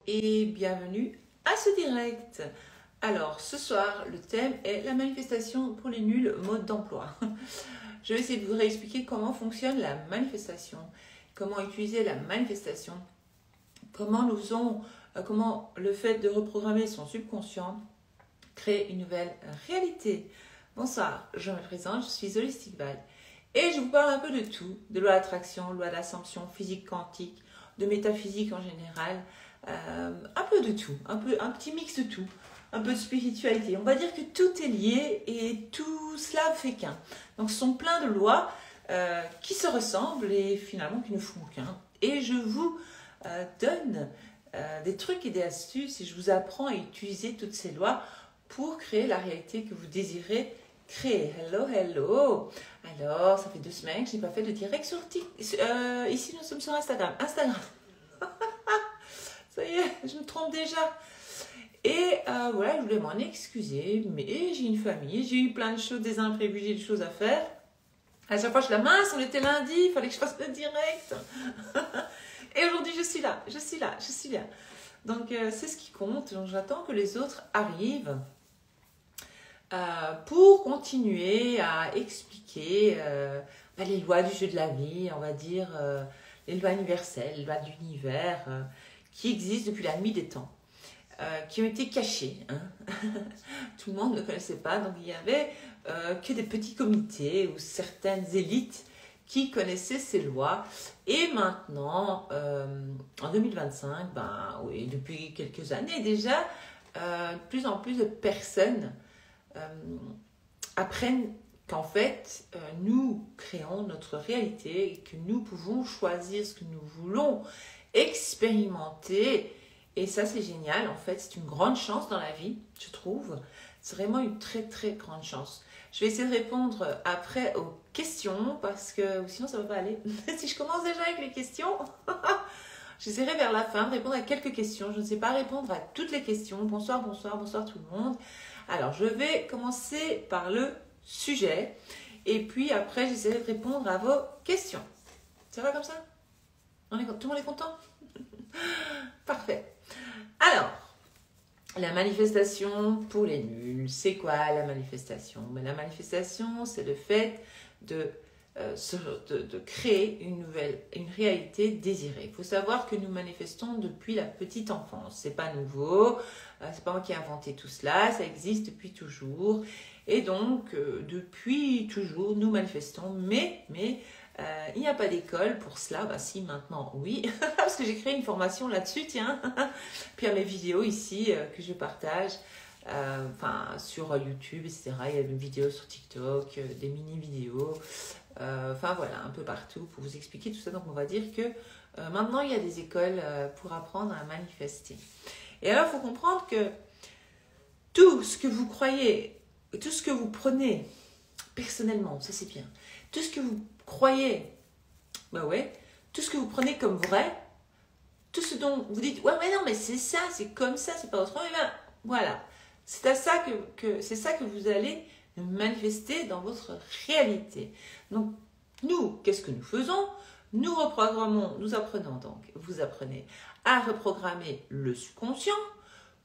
et bienvenue à ce direct. Alors ce soir le thème est la manifestation pour les nuls, mode d'emploi. Je vais essayer de vous réexpliquer comment fonctionne la manifestation, comment utiliser la manifestation, comment comment le fait de reprogrammer son subconscient crée une nouvelle réalité. Bonsoir, je me présente, je suis Holistic Vibe et je vous parle un peu de tout, de loi d'attraction, loi d'ascension, physique quantique, de métaphysique en général, un peu de tout, un petit mix de tout, un peu de spiritualité. On va dire que tout est lié et tout cela fait qu'un. Donc ce sont plein de lois qui se ressemblent et finalement qui ne font qu'un. Et je vous donne des trucs et des astuces et je vous apprends à utiliser toutes ces lois pour créer la réalité que vous désirez créer. Hello, hello. Alors, ça fait 2 semaines que je n'ai pas fait de direct sur TikTok. Ici, nous sommes sur Instagram. Ça y est, je me trompe déjà. Et voilà, je voulais m'en excuser, mais j'ai une famille, j'ai eu plein de choses, des imprévus, j'ai des choses à faire. À chaque fois, je suis là, mince, on était lundi, il fallait que je fasse le direct. Et aujourd'hui, je suis là. Donc, c'est ce qui compte. Donc, j'attends que les autres arrivent pour continuer à expliquer les lois du jeu de la vie, on va dire, les lois universelles, les lois de l'univers, qui existent depuis la nuit des temps, qui ont été cachées. Hein. Tout le monde ne connaissait pas, donc il n'y avait que des petits comités ou certaines élites qui connaissaient ces lois. Et maintenant, en 2025, oui, depuis quelques années déjà, de plus en plus de personnes apprennent qu'en fait, nous créons notre réalité et que nous pouvons choisir ce que nous voulons expérimenter. Et ça, c'est génial. En fait, c'est une grande chance dans la vie, je trouve. C'est vraiment une très, très grande chance. Je vais essayer de répondre après aux questions parce que sinon, ça ne va pas aller. Si je commence déjà avec les questions, j'essaierai vers la fin de répondre à quelques questions. Je ne sais pas répondre à toutes les questions. Bonsoir tout le monde. Alors, je vais commencer par le sujet et puis après, j'essaierai de répondre à vos questions. Ça va comme ça? Tout le monde est content? Parfait. Alors, la manifestation pour les nuls, c'est quoi la manifestation? La manifestation, c'est le fait de créer une réalité désirée. Il faut savoir que nous manifestons depuis la petite enfance. C'est pas nouveau, c'est pas moi qui ai inventé tout cela, ça existe depuis toujours. Et donc, depuis toujours, nous manifestons, mais il n'y a pas d'école pour cela. Si, maintenant, oui, parce que j'ai créé une formation là-dessus, tiens. Puis il y a mes vidéos ici que je partage, sur YouTube, etc. Il y a une vidéo sur TikTok, des mini-vidéos, voilà, un peu partout pour vous expliquer tout ça. Donc, on va dire que maintenant, il y a des écoles pour apprendre à manifester. Et alors, il faut comprendre que tout ce que vous croyez, tout ce que vous prenez personnellement, ça c'est bien, tout ce que vous croyez, tout ce que vous prenez comme vrai, tout ce dont vous dites, ouais, mais non, mais c'est ça, c'est comme ça, c'est pas autrement, voilà. C'est ça que vous allez manifester dans votre réalité. Donc, nous, qu'est-ce que nous faisons? Nous reprogrammons, vous apprenez à reprogrammer le subconscient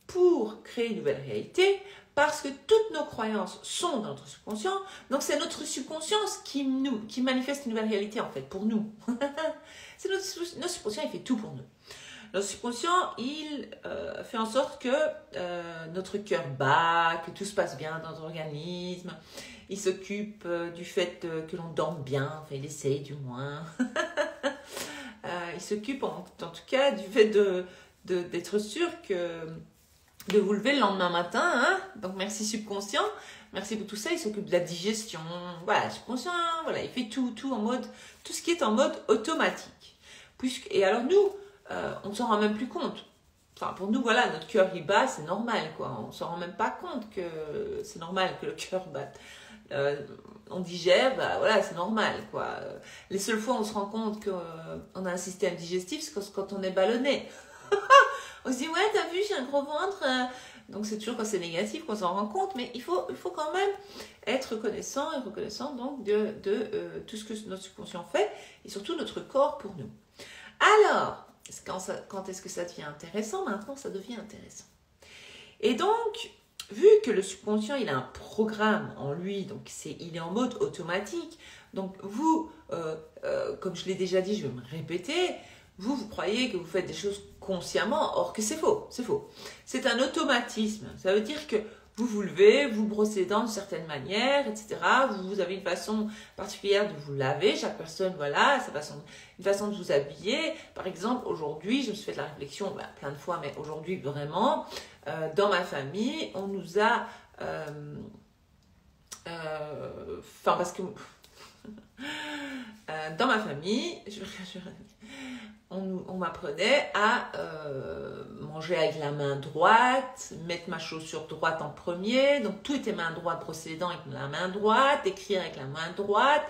pour créer une nouvelle réalité, parce que toutes nos croyances sont dans notre subconscient, donc c'est notre subconscient qui manifeste une nouvelle réalité en fait, pour nous. C'est notre subconscient, il fait tout pour nous. Notre subconscient, il fait en sorte que notre cœur bat, que tout se passe bien dans notre organisme, il s'occupe du fait que l'on dorme bien, enfin il essaye du moins. Il s'occupe en tout cas du fait d'être sûr de vous lever le lendemain matin, hein? Donc merci subconscient, merci pour tout ça, il s'occupe de la digestion, voilà, subconscient, voilà, il fait tout ce qui est en mode automatique. Et alors nous, on ne s'en rend même plus compte. Enfin, pour nous, voilà, notre cœur il bat, c'est normal, quoi. On ne s'en rend même pas compte que c'est normal que le cœur batte. On digère, voilà, c'est normal, quoi. Les seules fois où on se rend compte qu'on a un système digestif, c'est quand on est ballonné. On se dit, ouais, t'as vu, j'ai un gros ventre. Donc, c'est toujours quand c'est négatif qu'on s'en rend compte. Mais il faut quand même être reconnaissant donc de tout ce que notre subconscient fait et surtout notre corps pour nous. Alors, Quand est-ce que ça devient intéressant? Maintenant, ça devient intéressant. Et donc, vu que le subconscient, il a un programme en lui, donc il est en mode automatique, donc vous, comme je l'ai déjà dit, je vais me répéter, vous croyez que vous faites des choses consciemment, or que c'est faux, c'est faux. C'est un automatisme, ça veut dire que vous vous levez, vous brossez les dents d'une certaine manière, etc. Vous avez une façon particulière de vous laver, chaque personne, voilà, une façon de vous habiller. Par exemple, aujourd'hui, je me suis fait de la réflexion plein de fois, mais aujourd'hui, vraiment, dans ma famille, on nous a... parce que... dans ma famille, on m'apprenait à manger avec la main droite, mettre ma chaussure droite en premier, donc tout était main droite, brosser les dents avec la main droite, écrire avec la main droite,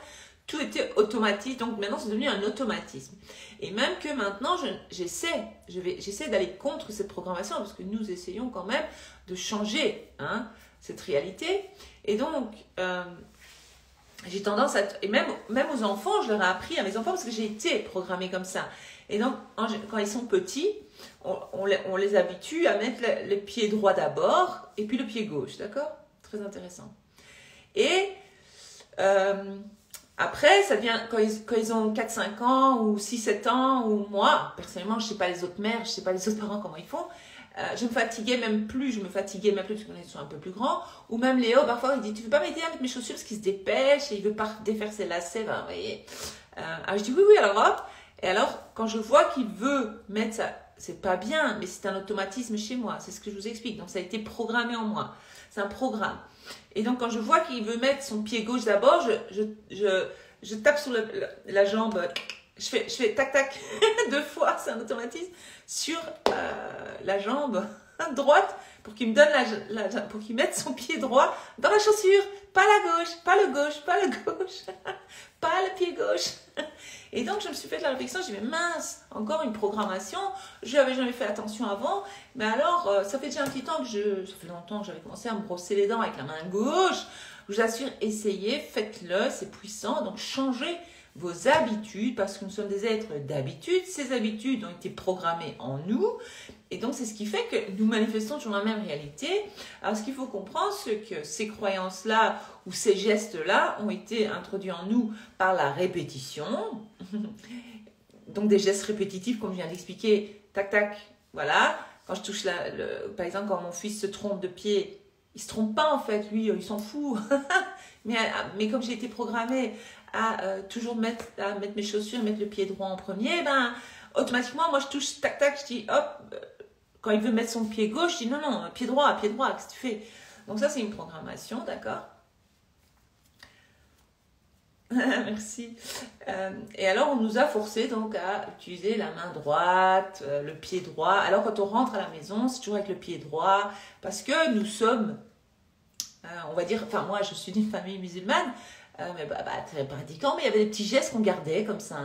tout était automatique, donc maintenant c'est devenu un automatisme. Et même que maintenant, j'essaie d'aller contre cette programmation, parce que nous essayons quand même de changer cette réalité. Et donc... j'ai tendance à... Et même aux enfants, je leur ai appris à mes enfants parce que j'ai été programmée comme ça. Et donc, quand ils sont petits, on les habitue à mettre le pied droit d'abord et puis le pied gauche, d'accord? Très intéressant. Et après, ça devient, quand ils ont 4-5 ans ou 6-7 ans, ou moi, personnellement, je ne sais pas les autres mères, je ne sais pas les autres parents comment ils font, je me fatiguais même plus parce qu'ils sont un peu plus grands, ou même Léo, parfois, il dit, tu veux pas m'aider à mettre mes chaussures parce qu'il se dépêche et il veut pas défaire ses lacets, vous voyez. Alors je dis, oui, alors hop, et alors, quand je vois qu'il veut mettre ça, c'est pas bien, mais c'est un automatisme chez moi, c'est ce que je vous explique, donc ça a été programmé en moi, c'est un programme. Et donc, quand je vois qu'il veut mettre son pied gauche d'abord, je tape sur la jambe, je fais tac tac 2 fois, c'est un automatisme, sur la jambe droite pour qu'il me donne pour qu'il mette son pied droit dans la chaussure, pas la gauche, pas le gauche, pas le gauche, pas le pied gauche. Et donc je me suis fait de la réflexion, j'ai dit mais mince, encore une programmation, je n'avais jamais fait attention avant, mais alors ça fait déjà un petit temps ça fait longtemps que j'avais commencé à me brosser les dents avec la main gauche. Je vous assure, essayez, faites-le, c'est puissant, donc changez vos habitudes, parce que nous sommes des êtres d'habitude. Ces habitudes ont été programmées en nous, et donc c'est ce qui fait que nous manifestons toujours la même réalité. Alors ce qu'il faut comprendre, c'est que ces croyances-là, ou ces gestes-là, ont été introduits en nous par la répétition, donc des gestes répétitifs, comme je viens d'expliquer, tac tac, voilà, quand je touche par exemple, quand mon fils se trompe de pied, il ne se trompe pas en fait, lui, il s'en fout, mais comme j'ai été programmée à toujours mettre mes chaussures, mettre le pied droit en premier, automatiquement, moi je touche tac tac, je dis hop, quand il veut mettre son pied gauche, je dis non, pied droit, qu'est-ce que tu fais? Donc ça c'est une programmation, d'accord? Merci. Et alors on nous a forcé donc à utiliser la main droite, le pied droit. Alors quand on rentre à la maison, c'est toujours avec le pied droit, parce que nous sommes, on va dire, enfin moi je suis d'une famille musulmane, mais très pratiquant, mais il y avait des petits gestes qu'on gardait comme ça,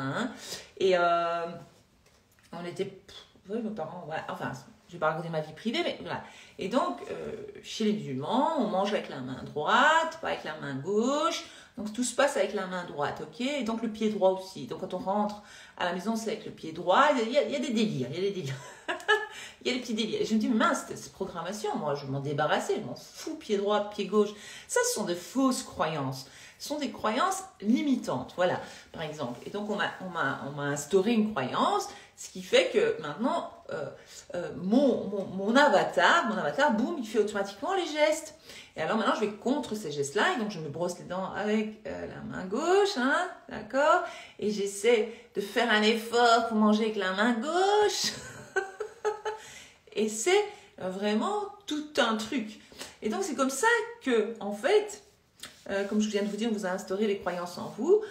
et on était, oui, mes parents, voilà, enfin, je vais pas raconter ma vie privée, mais voilà. Et donc, chez les musulmans, on mange avec la main droite, pas avec la main gauche, donc tout se passe avec la main droite, ok? Et donc le pied droit aussi. Donc quand on rentre à la maison, c'est avec le pied droit, il y a des délires, il y a des petits délires. Et je me dis, mais mince, cette programmation, moi, je vais m'en débarrasser, je m'en fous, pied droit, pied gauche. Ça, ce sont de fausses croyances. Ce sont des croyances limitantes, voilà, par exemple. Et donc, on m'a instauré une croyance, ce qui fait que maintenant, mon avatar, boum, il fait automatiquement les gestes. Et alors maintenant, je vais contre ces gestes-là, et donc je me brosse les dents avec la main gauche, d'accord? Et j'essaie de faire un effort pour manger avec la main gauche. Et c'est vraiment tout un truc. Et donc, c'est comme ça que, en fait, comme je viens de vous dire, on vous a instauré les croyances en vous,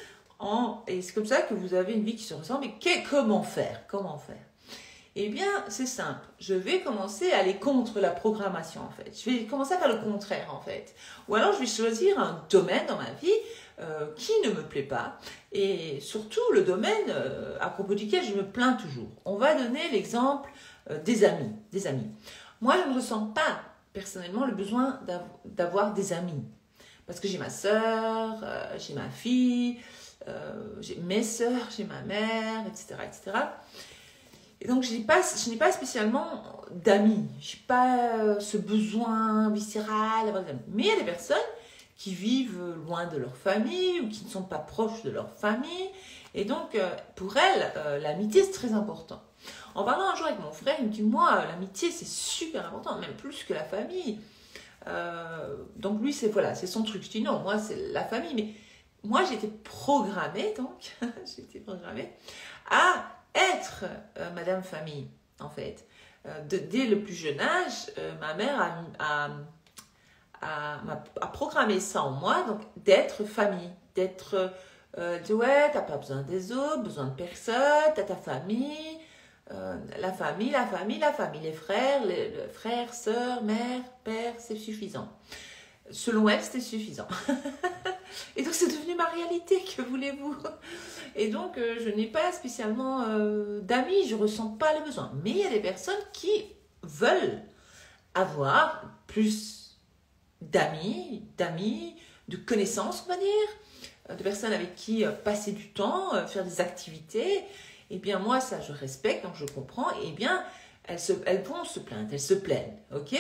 et c'est comme ça que vous avez une vie qui se ressemble. Mais comment faire? Eh bien, c'est simple. Je vais commencer à aller contre la programmation, en fait. Je vais commencer à faire le contraire, en fait. Ou alors, je vais choisir un domaine dans ma vie qui ne me plaît pas. Et surtout, le domaine à propos duquel je me plains toujours. On va donner l'exemple des amis. Moi, je ne ressens pas, personnellement, le besoin d'avoir des amis. Parce que j'ai ma sœur, j'ai ma fille, j'ai mes sœurs, j'ai ma mère, etc., etc. Et donc, je n'ai pas spécialement d'amis. Je n'ai pas ce besoin viscéral d'avoir des amis. Mais il y a des personnes qui vivent loin de leur famille ou qui ne sont pas proches de leur famille. Et donc, pour elles, l'amitié, c'est très important. En parlant un jour avec mon frère, il me dit, moi, l'amitié, c'est super important, même plus que la famille. Donc, lui, c'est son truc. Je dis, non, moi, c'est la famille. Mais moi, j'étais programmée, donc, j'étais programmée à être Madame Famille, en fait. Dès le plus jeune âge, ma mère a programmé ça en moi, donc d'être famille, d'être, ouais, t'as pas besoin des autres, besoin de personne, t'as ta famille, la famille, les frères, sœurs, mère, père, c'est suffisant. Selon elle, c'était suffisant. Et donc, c'est devenu ma réalité, que voulez-vous? Et donc, je n'ai pas spécialement d'amis, je ne ressens pas le besoin. Mais il y a des personnes qui veulent avoir plus d'amis, de connaissances, on va dire, de personnes avec qui passer du temps, faire des activités. Eh bien, moi, ça, je respecte, donc je comprends. Eh bien, elles vont se plaindre, elles se plaignent, ok?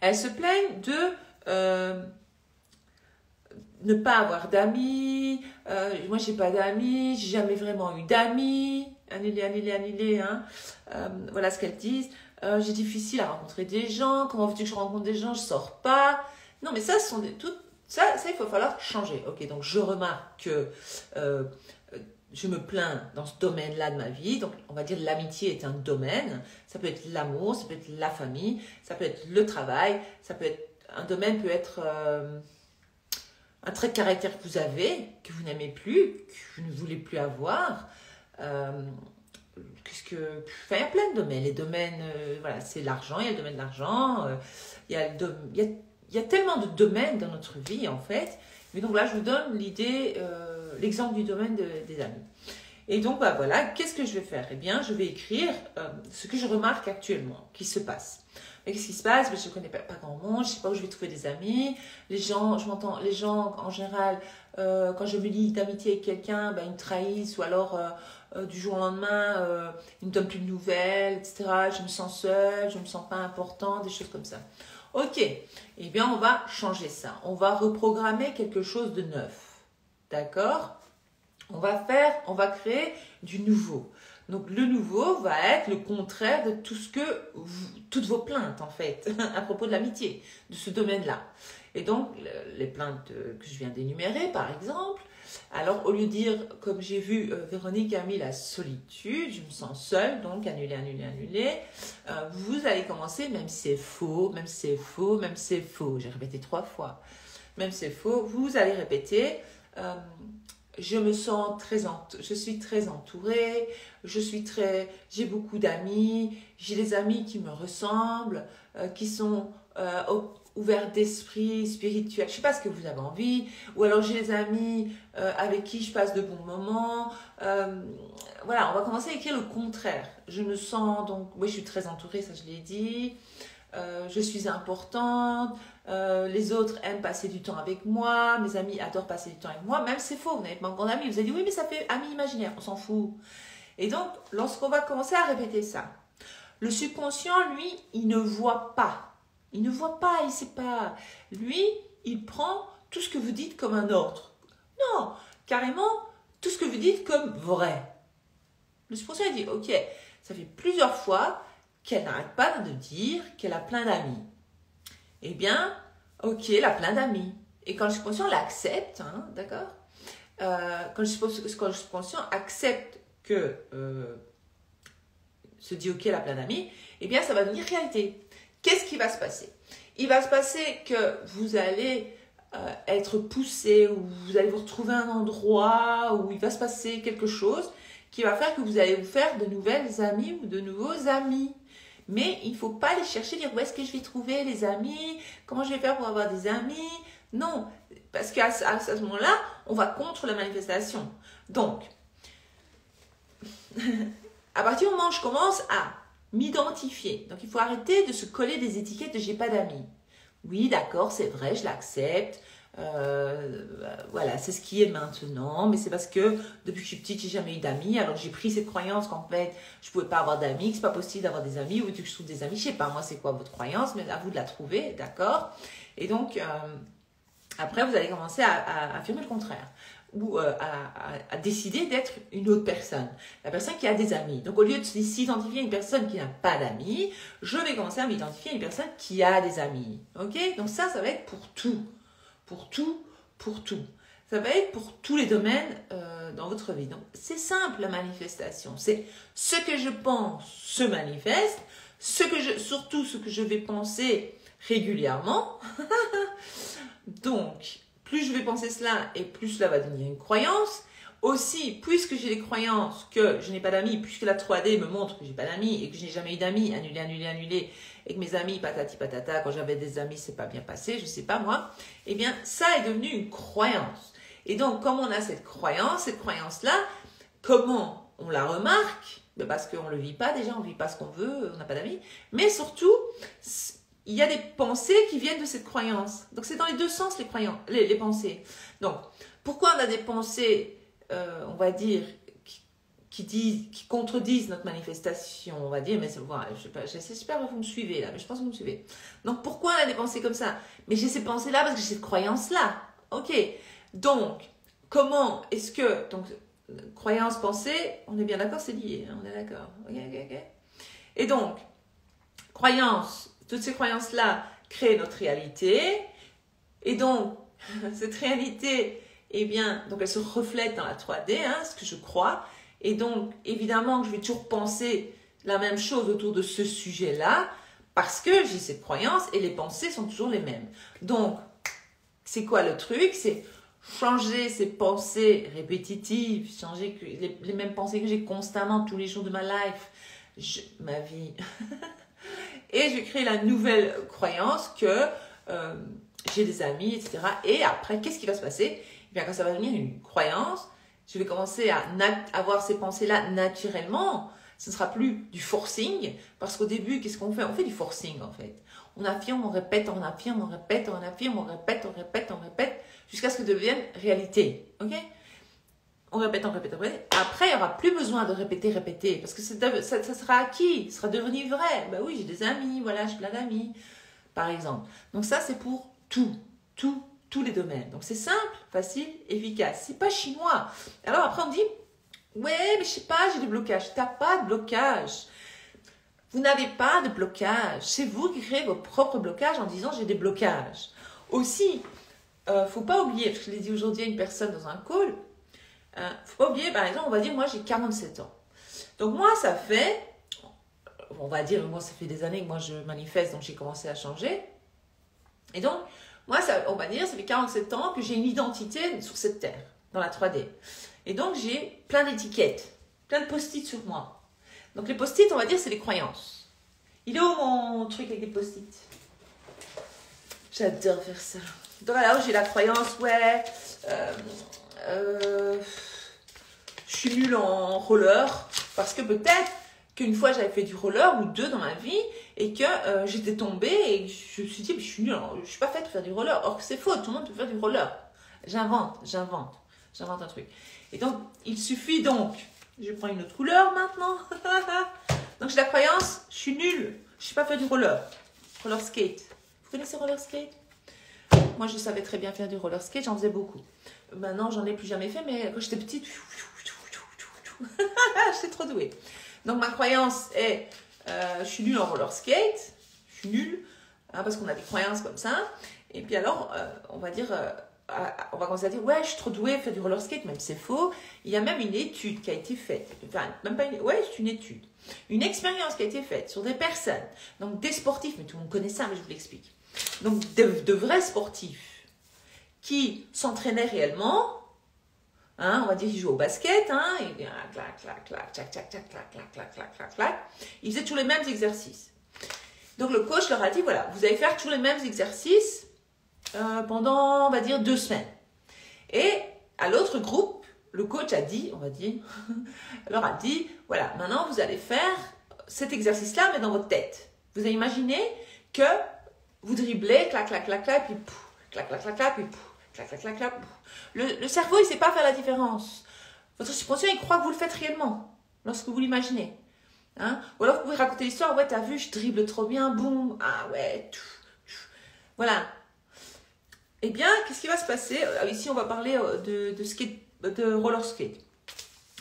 Elles se plaignent de ne pas avoir d'amis. Moi, j'ai pas d'amis, j'ai jamais vraiment eu d'amis. Annulé, hein. Voilà ce qu'elles disent. J'ai difficile à rencontrer des gens. Comment veux-tu que je rencontre des gens? Je sors pas. Non, mais ça, ce sont des toutes. Ça, il faut falloir changer. Ok, donc je remarque que je me plains dans ce domaine-là de ma vie. Donc, on va dire l'amitié est un domaine. Ça peut être l'amour, ça peut être la famille, ça peut être le travail, ça peut être un domaine peut être un trait de caractère que vous avez, que vous n'aimez plus, que vous ne voulez plus avoir. Enfin, il y a plein de domaines. Les domaines, voilà, c'est l'argent, il y a le domaine de l'argent, il y a tellement de domaines dans notre vie, en fait. Mais donc là, je vous donne l'exemple du domaine des amis. Et donc, bah, voilà, qu'est-ce que je vais faire? Eh bien, je vais écrire ce que je remarque actuellement, qui se passe. Mais qu'est-ce qui se passe? Je ne connais pas grand monde, je ne sais pas où je vais trouver des amis. Les gens, en général, quand je me lie d'amitié avec quelqu'un, ben, ils me trahissent ou alors du jour au lendemain, ils ne me donnent plus de nouvelles, etc. Je me sens seule, je ne me sens pas importante, des choses comme ça. Ok, eh bien, on va changer ça. On va reprogrammer quelque chose de neuf. D'accord? On va créer du nouveau. Donc, le nouveau va être le contraire de toutes vos plaintes, en fait, à propos de l'amitié, de ce domaine-là. Et donc, les plaintes que je viens d'énumérer, par exemple, alors, au lieu de dire, comme j'ai vu, Véronique a mis la solitude, je me sens seule, donc annulé, vous allez commencer, même si c'est faux, j'ai répété 3 fois, même si c'est faux, vous allez répéter, je suis très entourée, j'ai beaucoup d'amis, j'ai des amis qui me ressemblent, qui sont ouverts d'esprit spirituel. Je ne sais pas ce que vous avez envie, ou alors j'ai des amis avec qui je passe de bons moments. Voilà, on va commencer à écrire le contraire. Je me sens donc, oui, je suis très entourée, ça je l'ai dit. Je suis importante, les autres aiment passer du temps avec moi, mes amis adorent passer du temps avec moi, même c'est faux, vous n'avez pas encore d'amis, vous avez dit oui mais ça fait ami imaginaire, on s'en fout. Et donc, lorsqu'on va commencer à répéter ça, le subconscient, lui, il ne voit pas, il sait pas, lui, il prend tout ce que vous dites comme un ordre. Non, carrément, tout ce que vous dites comme vrai. Le subconscient, il dit, ok, ça fait plusieurs fois qu'elle n'arrête pas de dire qu'elle a plein d'amis. Eh bien, ok, elle a plein d'amis. Et quand le subconscient l'accepte, hein, d'accord, quand le subconscient accepte que se dit ok, elle a plein d'amis, eh bien, ça va devenir réalité. Qu'est-ce qui va se passer? Il va se passer que vous allez être poussé, ou vous allez vous retrouver à un endroit où il va se passer quelque chose qui va faire que vous allez vous faire de nouvelles amies ou de nouveaux amis. Mais il ne faut pas les chercher, dire où est-ce que je vais trouver les amis, comment je vais faire pour avoir des amis. Non, parce qu'à ce moment-là, on va contre la manifestation. Donc, à partir du moment où je commence à m'identifier, donc il faut arrêter de se coller des étiquettes de j'ai pas d'amis. Oui, d'accord, c'est vrai, je l'accepte. Voilà, c'est ce qui est maintenant, mais c'est parce que depuis que je suis petite, j'ai jamais eu d'amis. Alors j'ai pris cette croyance qu'en fait, je pouvais pas avoir d'amis, que c'est pas possible d'avoir des amis, ou que je trouve des amis. Je sais pas, moi, c'est quoi votre croyance, mais à vous de la trouver, d'accord? Et donc, après, vous allez commencer à affirmer le contraire, ou à décider d'être une autre personne, la personne qui a des amis. Donc, au lieu de s'identifier à une personne qui n'a pas d'amis, je vais commencer à m'identifier à une personne qui a des amis. Ok? Donc ça va être pour tout. Pour tout, pour tout. Ça va être pour tous les domaines dans votre vie. Donc, c'est simple la manifestation. C'est ce que je pense se manifeste, surtout ce que je vais penser régulièrement. Donc, plus je vais penser cela et plus cela va devenir une croyance. Aussi, puisque j'ai des croyances que je n'ai pas d'amis, puisque la 3D me montre que j'ai pas d'amis et que je n'ai jamais eu d'amis, annulé, et que mes amis, patati patata, quand j'avais des amis, c'est pas bien passé, je sais pas moi, eh bien, ça est devenu une croyance. Et donc, comme on a cette croyance-là, comment on la remarque? Ben parce qu'on le vit pas déjà, on vit pas ce qu'on veut, on n'a pas d'amis, mais surtout, il y a des pensées qui viennent de cette croyance. Donc, c'est dans les deux sens les pensées. Donc, pourquoi on a des pensées on va dire, qui contredisent notre manifestation, on va dire, mais voilà, j'espère que vous me suivez là, mais je pense que vous me suivez. Donc, pourquoi on a des pensées comme ça? Mais j'ai ces pensées-là parce que j'ai cette croyance-là. Ok. Donc, comment est-ce que, donc, croyance, pensée, on est bien d'accord, c'est lié, hein, on est d'accord. Ok. Et donc, croyance, toutes ces croyances-là créent notre réalité. Et donc, cette réalité, eh bien, donc elle se reflète dans la 3D, hein, ce que je crois. Et donc, évidemment, je vais toujours penser la même chose autour de ce sujet-là, parce que j'ai cette croyance et les pensées sont toujours les mêmes. Donc, c'est quoi le truc? C'est changer ces pensées répétitives, changer les mêmes pensées que j'ai constamment tous les jours de ma ma vie. Et je vais créer la nouvelle croyance que j'ai des amis, etc. Et après, qu'est-ce qui va se passer? Eh bien, quand ça va devenir une croyance, je vais commencer à avoir ces pensées-là naturellement. Ce ne sera plus du forcing, parce qu'au début, qu'est-ce qu'on fait? On fait du forcing, en fait. On affirme, on répète, on affirme, on répète, on affirme, on répète, on répète, on répète, jusqu'à ce que ça devienne réalité. Ok? On répète, on répète, on répète. Après, il n'y aura plus besoin de répéter, parce que ça sera acquis, ça sera devenu vrai. Ben oui, j'ai des amis, voilà, j'ai plein d'amis, par exemple. Donc ça, c'est pour tous les domaines. Donc c'est simple, facile, efficace. C'est pas chinois. Alors après on me dit, ouais, mais je sais pas, j'ai des blocages. T'as pas de blocage. Vous n'avez pas de blocage. C'est vous qui créez vos propres blocages en disant j'ai des blocages. Aussi, faut pas oublier, parce que je l'ai dit aujourd'hui à une personne dans un call, faut pas oublier, par exemple, on va dire, moi j'ai 47 ans. Donc moi ça fait, on va dire, moi ça fait des années que moi je manifeste, donc j'ai commencé à changer. Et donc, moi, on va dire, ça fait 47 ans que j'ai une identité sur cette terre, dans la 3D. Et donc, j'ai plein d'étiquettes, plein de post-it sur moi. Donc, les post-it, on va dire, c'est les croyances. Il est où mon truc avec les post-it? J'adore faire ça. Donc, là, j'ai la croyance, ouais, je suis nulle en roller, parce que peut-être qu'une fois, j'avais fait du roller, ou deux dans ma vie, et que j'étais tombée et je me suis dit, je suis nulle, je suis pas faite pour faire du roller. Or que c'est faux, tout le monde peut faire du roller. J'invente un truc. Et donc, il suffit donc, je prends une autre couleur maintenant. Donc j'ai la croyance, je suis nulle, je sais pas faire du roller skate. Vous connaissez roller skate? Moi, je savais très bien faire du roller skate, j'en faisais beaucoup. Maintenant, j'en ai plus jamais fait, mais quand j'étais petite, j'étais trop douée. Donc ma croyance est, je suis nulle en roller skate, je suis nulle, hein, parce qu'on a des croyances comme ça. Et puis alors, on va dire, on va commencer à dire, ouais, je suis trop douée à faire du roller skate, même c'est faux. Il y a même une étude qui a été faite, enfin, même pas une, ouais, c'est une étude, une expérience qui a été faite sur des personnes, donc des sportifs, mais tout le monde connaît ça, mais je vous l'explique. Donc de vrais sportifs qui s'entraînaient réellement. Hein, on va dire qu'ils jouent au basket, hein, et clac, clac, clac, clac, clac, clac, clac, clac, clac, clac, clac, clac. Ils faisaient tous les mêmes exercices. Donc le coach leur a dit, voilà, vous allez faire tous les mêmes exercices pendant, on va dire, 2 semaines. Et à l'autre groupe, le coach a dit, on va dire, leur a dit, voilà, maintenant vous allez faire cet exercice-là, mais dans votre tête. Vous avez imaginé que vous dribblez, clac, clac, clac, clac, puis pouf, clac, clac, clac, clac, puis pouf. clac, clac, clac, clac. Le cerveau, il ne sait pas faire la différence. Votre subconscient, il croit que vous le faites réellement, lorsque vous l'imaginez. Hein? Ou alors, vous pouvez raconter l'histoire, ouais, t'as vu, je dribble trop bien, boum, ah ouais, voilà. Eh bien, qu'est-ce qui va se passer? Ici, on va parler de skate, de roller skate.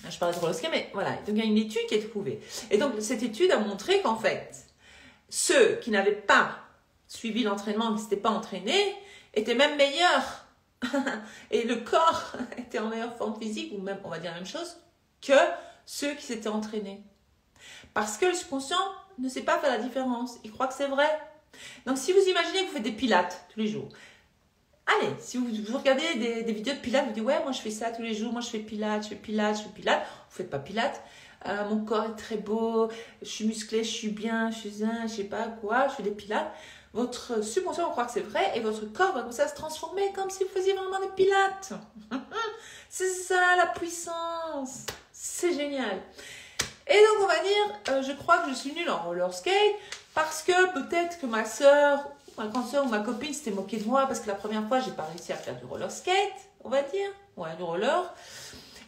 Je parlais de roller skate, mais voilà. Donc, il y a une étude qui est prouvée. Et donc, cette étude a montré qu'en fait, ceux qui n'avaient pas suivi l'entraînement, qui ne s'étaient pas entraînés, étaient même meilleurs. Et le corps était en meilleure forme physique, ou même, on va dire la même chose, que ceux qui s'étaient entraînés. Parce que le subconscient ne sait pas faire la différence. Il croit que c'est vrai. Donc, si vous imaginez que vous faites des pilates tous les jours, allez, si vous regardez des vidéos de pilates, vous dites, ouais, moi je fais ça tous les jours, moi je fais pilates, je fais pilates, je fais pilates. Vous ne faites pas pilates. Mon corps est très beau, je suis musclée, je suis bien, je suis un, je sais pas quoi, je fais des pilates. Votre subconscient va croire que c'est vrai et votre corps va commencer à se transformer comme si vous faisiez vraiment des pilates. C'est ça la puissance. C'est génial. Et donc on va dire, je crois que je suis nulle en roller skate parce que peut-être que ma soeur, ma grande soeur ou ma copine s'était moquée de moi parce que la première fois, j'ai pas réussi à faire du roller skate, on va dire. Ouais, du roller.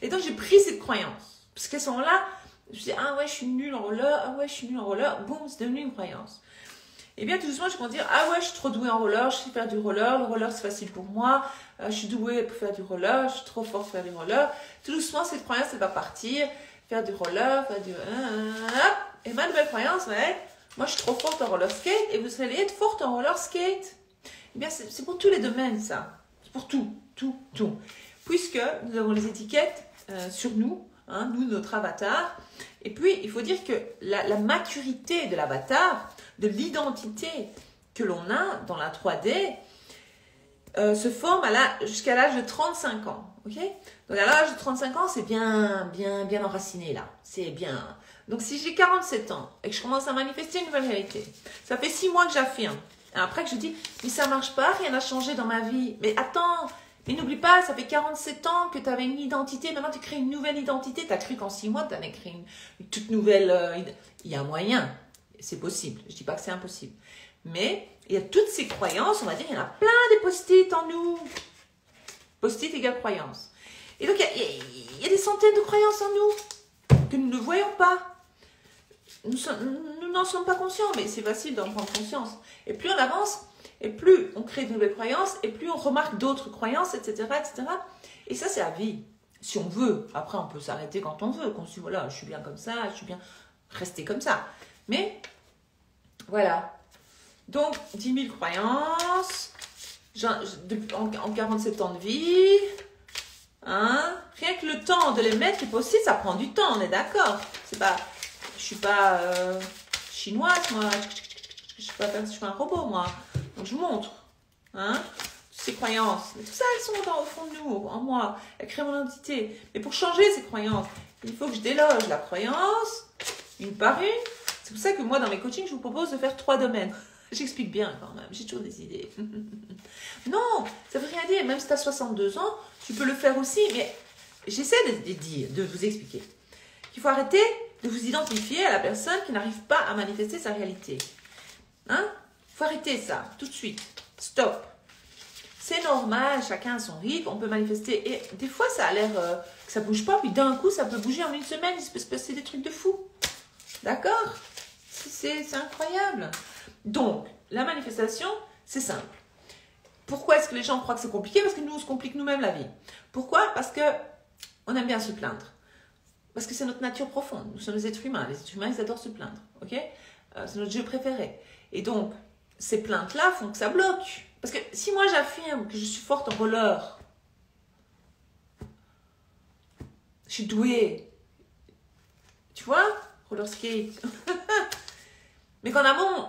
Et donc j'ai pris cette croyance. Parce qu'à ce moment-là, je me dis, ah ouais, je suis nulle en roller, ah ouais, je suis nulle en roller. Boum, c'est devenu une croyance. Et bien tout doucement, je vais me dire, ah ouais, je suis trop douée en roller, je sais faire du roller, le roller c'est facile pour moi, je suis douée pour faire du roller, je suis trop forte pour faire du roller. Tout doucement, cette croyance, elle va partir, faire du roller, faire du... Et ma nouvelle croyance va être, moi je suis trop forte en roller skate et vous allez être forte en roller skate. Eh bien, c'est pour tous les domaines, ça. C'est pour tout. Puisque nous avons les étiquettes sur nous, hein, nous, notre avatar. Et puis, il faut dire que la maturité de l'avatar, de l'identité que l'on a dans la 3D, se forme jusqu'à l'âge de 35 ans. Okay, donc à l'âge de 35 ans, c'est bien enraciné là. C'est bien. Donc si j'ai 47 ans et que je commence à manifester une nouvelle réalité, ça fait 6 mois que j'affirme. Et après que je dis, mais ça marche pas, rien n'a changé dans ma vie. Mais attends, mais n'oublie pas, ça fait 47 ans que tu avais une identité, maintenant tu crées une nouvelle identité. Tu as cru qu'en 6 mois, tu avais créé une toute nouvelle... il y a un moyen, c'est possible. Je dis pas que c'est impossible. Mais il y a toutes ces croyances, on va dire, il y en a plein des post-it en nous. Post-it égale croyance. Et donc, il y a des centaines de croyances en nous que nous ne voyons pas. Nous n'en sommes pas conscients, mais c'est facile d'en prendre conscience. Et plus on avance, et plus on crée de nouvelles croyances, et plus on remarque d'autres croyances, etc., etc. Et ça, c'est à vie. Si on veut. Après, on peut s'arrêter quand on veut. Qu'on se dit, voilà, je suis bien comme ça, je suis bien rester comme ça. Mais, voilà. Donc, 10 000 croyances, en 47 ans de vie, hein, rien que le temps de les mettre, les post-it, ça prend du temps, on est d'accord. C'est pas, je suis pas chinoise, moi, je suis pas un robot, moi. Donc, je vous montre, hein, ces croyances. Mais tout ça, elles sont au fond de nous, en moi. Elles créent mon identité. Mais pour changer ces croyances, il faut que je déloge la croyance, une par une. C'est pour ça que moi, dans mes coachings, je vous propose de faire 3 domaines. J'explique bien quand même, j'ai toujours des idées. Non, ça veut rien dire, même si tu as 62 ans, tu peux le faire aussi, mais j'essaie de vous expliquer qu'il faut arrêter de vous identifier à la personne qui n'arrive pas à manifester sa réalité. Hein? Il faut arrêter ça, tout de suite. Stop. C'est normal, chacun a son rythme, on peut manifester. Et des fois, ça a l'air que ça ne bouge pas, puis d'un coup, ça peut bouger en une semaine, il peut se passer des trucs de fou. D'accord? C'est incroyable. Donc, la manifestation, c'est simple. Pourquoi est-ce que les gens croient que c'est compliqué? Parce que nous, on se complique nous-mêmes la vie. Pourquoi? Parce que on aime bien se plaindre. Parce que c'est notre nature profonde. Nous sommes des êtres humains. Les êtres humains, ils adorent se plaindre. Ok? C'est notre jeu préféré. Et donc, ces plaintes-là font que ça bloque. Parce que si moi, j'affirme que je suis forte en roller, je suis douée, tu vois? Roller skate. Mais qu'en amont,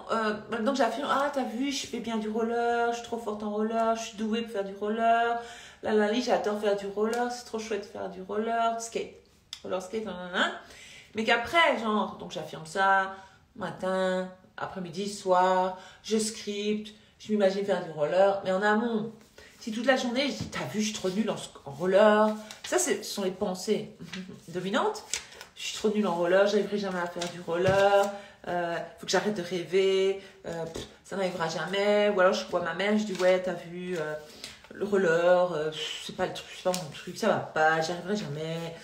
donc j'affirme, ah t'as vu, je fais bien du roller, je suis trop forte en roller, je suis douée pour faire du roller, j'adore faire du roller, c'est trop chouette de faire du roller skate, nanana. Mais qu'après, genre, donc j'affirme ça, matin, après-midi, soir, je scripte, je m'imagine faire du roller, mais en amont, si toute la journée, je dis, t'as vu, je suis trop nulle en roller, ça, ce sont les pensées dominantes, je suis trop nulle en roller, j'arriverai jamais à faire du roller, faut que j'arrête de rêver, ça n'arrivera jamais. Ou alors je vois ma mère, je dis ouais, t'as vu, le roller, c'est pas le truc, c'est pas mon truc, ça va pas, j'y arriverai jamais.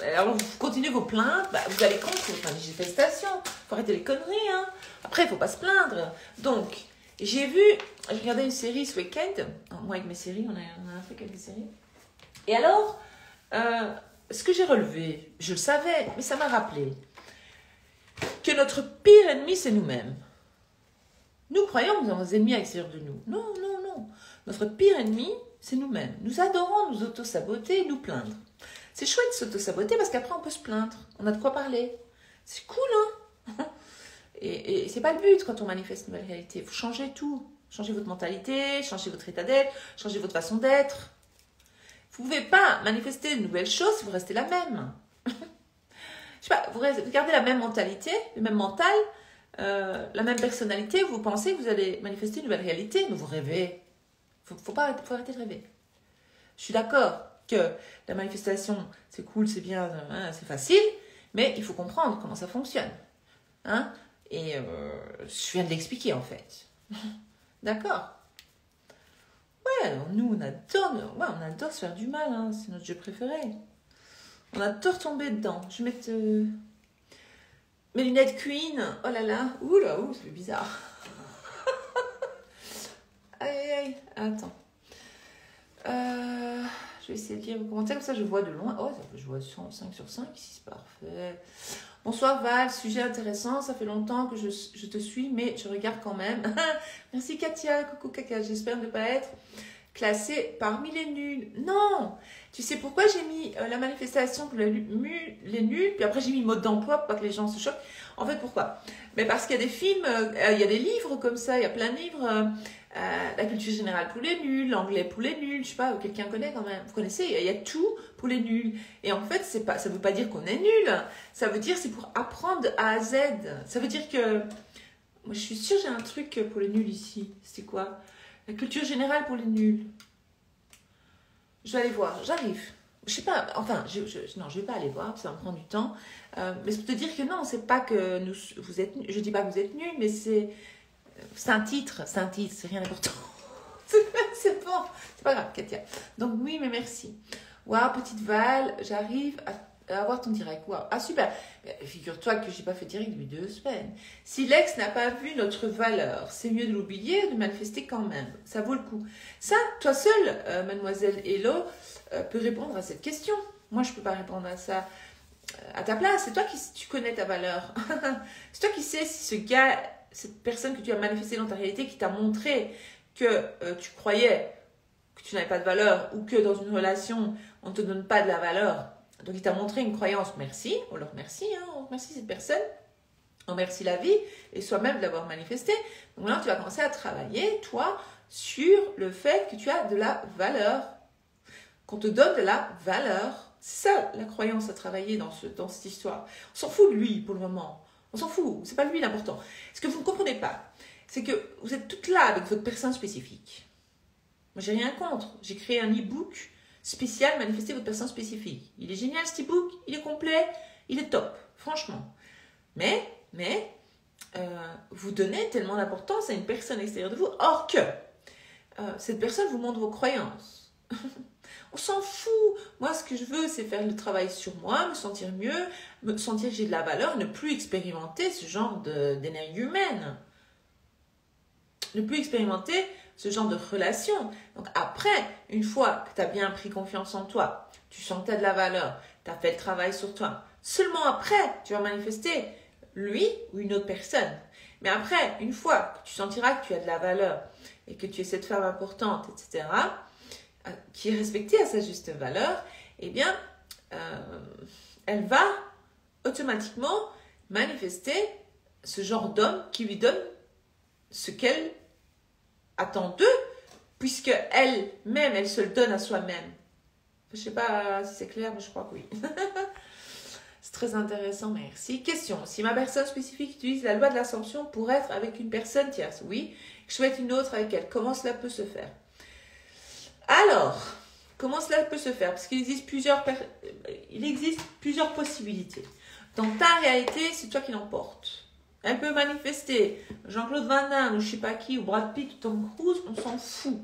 Alors vous continuez vos plaintes, bah, vous allez contre les manifestations, faut arrêter les conneries, hein. Après il faut pas se plaindre. Donc j'ai regardé une série ce week-end, moi avec mes séries, on a fait quelques séries. Et alors, ce que j'ai relevé, je le savais, mais ça m'a rappelé que notre pire ennemi c'est nous-mêmes. Nous croyons que nous avons des ennemis à l'extérieur de nous. Non, non, non. Notre pire ennemi, c'est nous-mêmes. Nous adorons nous auto-saboter et nous plaindre. C'est chouette de s'auto-saboter parce qu'après on peut se plaindre. On a de quoi parler. C'est cool, hein. Et c'est pas le but quand on manifeste une nouvelle réalité. Il faut changer tout. Changer votre mentalité, changer votre état d'être, changer votre façon d'être. Vous ne pouvez pas manifester de nouvelles choses si vous restez la même. Je sais pas, vous gardez la même mentalité, le même mental, la même personnalité, vous pensez que vous allez manifester une nouvelle réalité, mais vous rêvez. Faut arrêter de rêver. Je suis d'accord que la manifestation, c'est cool, c'est bien, hein, c'est facile, mais il faut comprendre comment ça fonctionne. Hein? Et je viens de l'expliquer en fait. D'accord? Ouais, alors nous, on adore se faire du mal, hein, c'est notre jeu préféré. On adore tomber dedans. Je vais mettre mes lunettes Queen. Oh là là, ouh, ça fait bizarre. Aïe, attends. Je vais essayer de lire vos commentaires, comme ça je vois de loin. Oh, je vois 5 sur 5 ici, c'est parfait. Bonsoir Val, sujet intéressant, ça fait longtemps que je te suis, mais je regarde quand même. Merci Katia, coucou Caca, j'espère ne pas être classée parmi les nuls. Non, tu sais pourquoi j'ai mis la manifestation pour les nuls, puis après j'ai mis mode d'emploi pour pas que les gens se choquent. En fait, pourquoi? Mais parce qu'il y a des films, il y a des livres comme ça, il y a plein de livres. La culture générale pour les nuls, l'anglais pour les nuls, je sais pas, quelqu'un connaît quand même. Vous connaissez, il y a tout pour les nuls. Et en fait, ça veut pas dire qu'on est nul. Ça veut dire c'est pour apprendre de A à Z. Ça veut dire que, moi je suis sûre j'ai un truc pour les nuls ici. C'est quoi? La culture générale pour les nuls. Je vais aller voir, j'arrive. Je sais pas, enfin, non, je vais pas aller voir, ça va me prendre du temps. Mais c'est pour te dire que non, c'est pas que vous êtes nuls. Je dis pas que vous êtes nuls, mais c'est un titre, c'est rien d'important. C'est bon, c'est pas grave, Katia. Donc oui, mais merci. Waouh, petite Val, j'arrive à avoir ton direct. Waouh, ah super. Figure-toi que j'ai pas fait direct depuis 2 semaines. Si l'ex n'a pas vu notre valeur, c'est mieux de l'oublier et de manifester quand même. Ça vaut le coup. Ça, toi seule, mademoiselle Hello, peut répondre à cette question. Moi, je peux pas répondre à ça à ta place. C'est toi tu connais ta valeur. C'est toi qui sais si ce gars, cette personne que tu as manifestée dans ta réalité, qui t'a montré que tu croyais que tu n'avais pas de valeur ou que dans une relation, on ne te donne pas de la valeur. Donc, il t'a montré une croyance. Merci, on le remercie, hein, on remercie cette personne. On remercie la vie et soi-même de l'avoir manifesté. Donc, maintenant, tu vas commencer à travailler, toi, sur le fait que tu as de la valeur. Qu'on te donne de la valeur. C'est ça, la croyance à travailler dans cette histoire. On s'en fout de lui, pour le moment. On s'en fout, c'est pas lui l'important. Ce que vous ne comprenez pas, c'est que vous êtes toutes là avec votre personne spécifique. Moi, j'ai rien contre. J'ai créé un e-book spécial Manifester votre personne spécifique. Il est génial cet e-book, il est complet, il est top, franchement. Mais vous donnez tellement d'importance à une personne extérieure de vous, or que cette personne vous montre vos croyances. On s'en fout. Moi, ce que je veux, c'est faire le travail sur moi, me sentir mieux, me sentir que j'ai de la valeur, ne plus expérimenter ce genre d'énergie humaine. Ne plus expérimenter ce genre de relation. Donc après, une fois que tu as bien pris confiance en toi, tu sens que tu as de la valeur, tu as fait le travail sur toi, seulement après, tu vas manifester lui ou une autre personne. Mais après, une fois que tu sentiras que tu as de la valeur et que tu es cette femme importante, etc., qui est respectée à sa juste valeur, eh bien, elle va automatiquement manifester ce genre d'homme qui lui donne ce qu'elle attend d'eux, puisque elle-même, elle se le donne à soi-même. Je ne sais pas si c'est clair, mais je crois que oui. C'est très intéressant, merci. Question, si ma personne spécifique utilise la loi de l'ascension pour être avec une personne tierce, oui, je souhaite une autre avec elle, comment cela peut se faire? Alors, comment cela peut se faire? Parce qu'il existe plusieurs possibilités. Dans ta réalité, c'est toi qui l'emportes. Elle peut manifester Jean-Claude Van Damme ou je sais pas qui, ou Brad Pitt ou Tom Cruise, on s'en fout.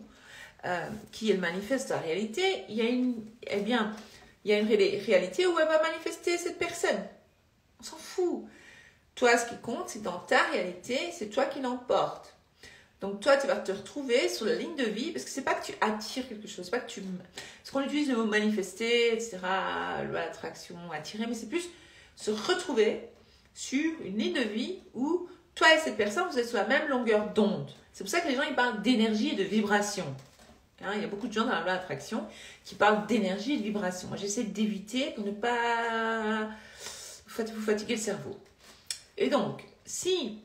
qui elle manifeste la réalité, il y a une réalité où elle va manifester cette personne. On s'en fout. Toi, ce qui compte, c'est dans ta réalité, c'est toi qui l'emporte. Donc toi, tu vas te retrouver sur la ligne de vie, parce que c'est pas que tu attires quelque chose, c'est pas que tu... Parce qu'on utilise le mot manifester, etc., l'attraction, attirer, mais c'est plus se retrouver sur une ligne de vie où toi et cette personne, vous êtes sur la même longueur d'onde. C'est pour ça que les gens, ils parlent d'énergie et de vibration. Hein, il y a beaucoup de gens dans la loi d'attraction qui parlent d'énergie et de vibration. Moi, j'essaie d'éviter pour ne pas vous fatiguer le cerveau. Et donc, si...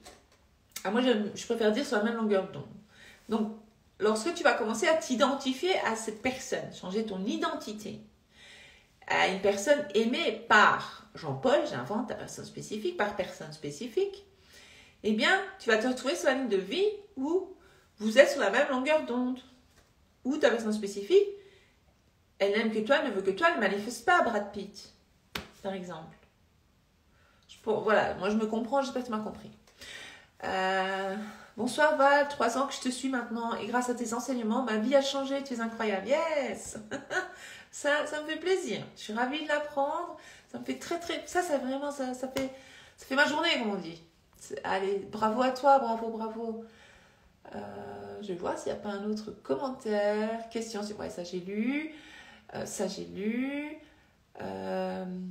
moi, je préfère dire sur la même longueur d'onde. Donc, lorsque tu vas commencer à t'identifier à cette personne, changer ton identité à une personne aimée par Jean-Paul, j'invente ta personne spécifique, par personne spécifique, eh bien, tu vas te retrouver sur la ligne de vie où vous êtes sur la même longueur d'onde. Où ta personne spécifique, elle n'aime que toi, elle ne veut que toi, elle ne manifeste pas Brad Pitt, par exemple. Voilà, moi je me comprends, j'espère que tu m'as compris. Bonsoir Val, 3 ans que je te suis maintenant et grâce à tes enseignements, ma vie a changé, tu es incroyable. Yes. ça me fait plaisir, je suis ravie de l'apprendre, ça me fait très, ça vraiment, ça fait ma journée, comme on dit. Allez, bravo à toi, bravo. Je vois s'il n'y a pas un autre commentaire, question, ouais, ça j'ai lu,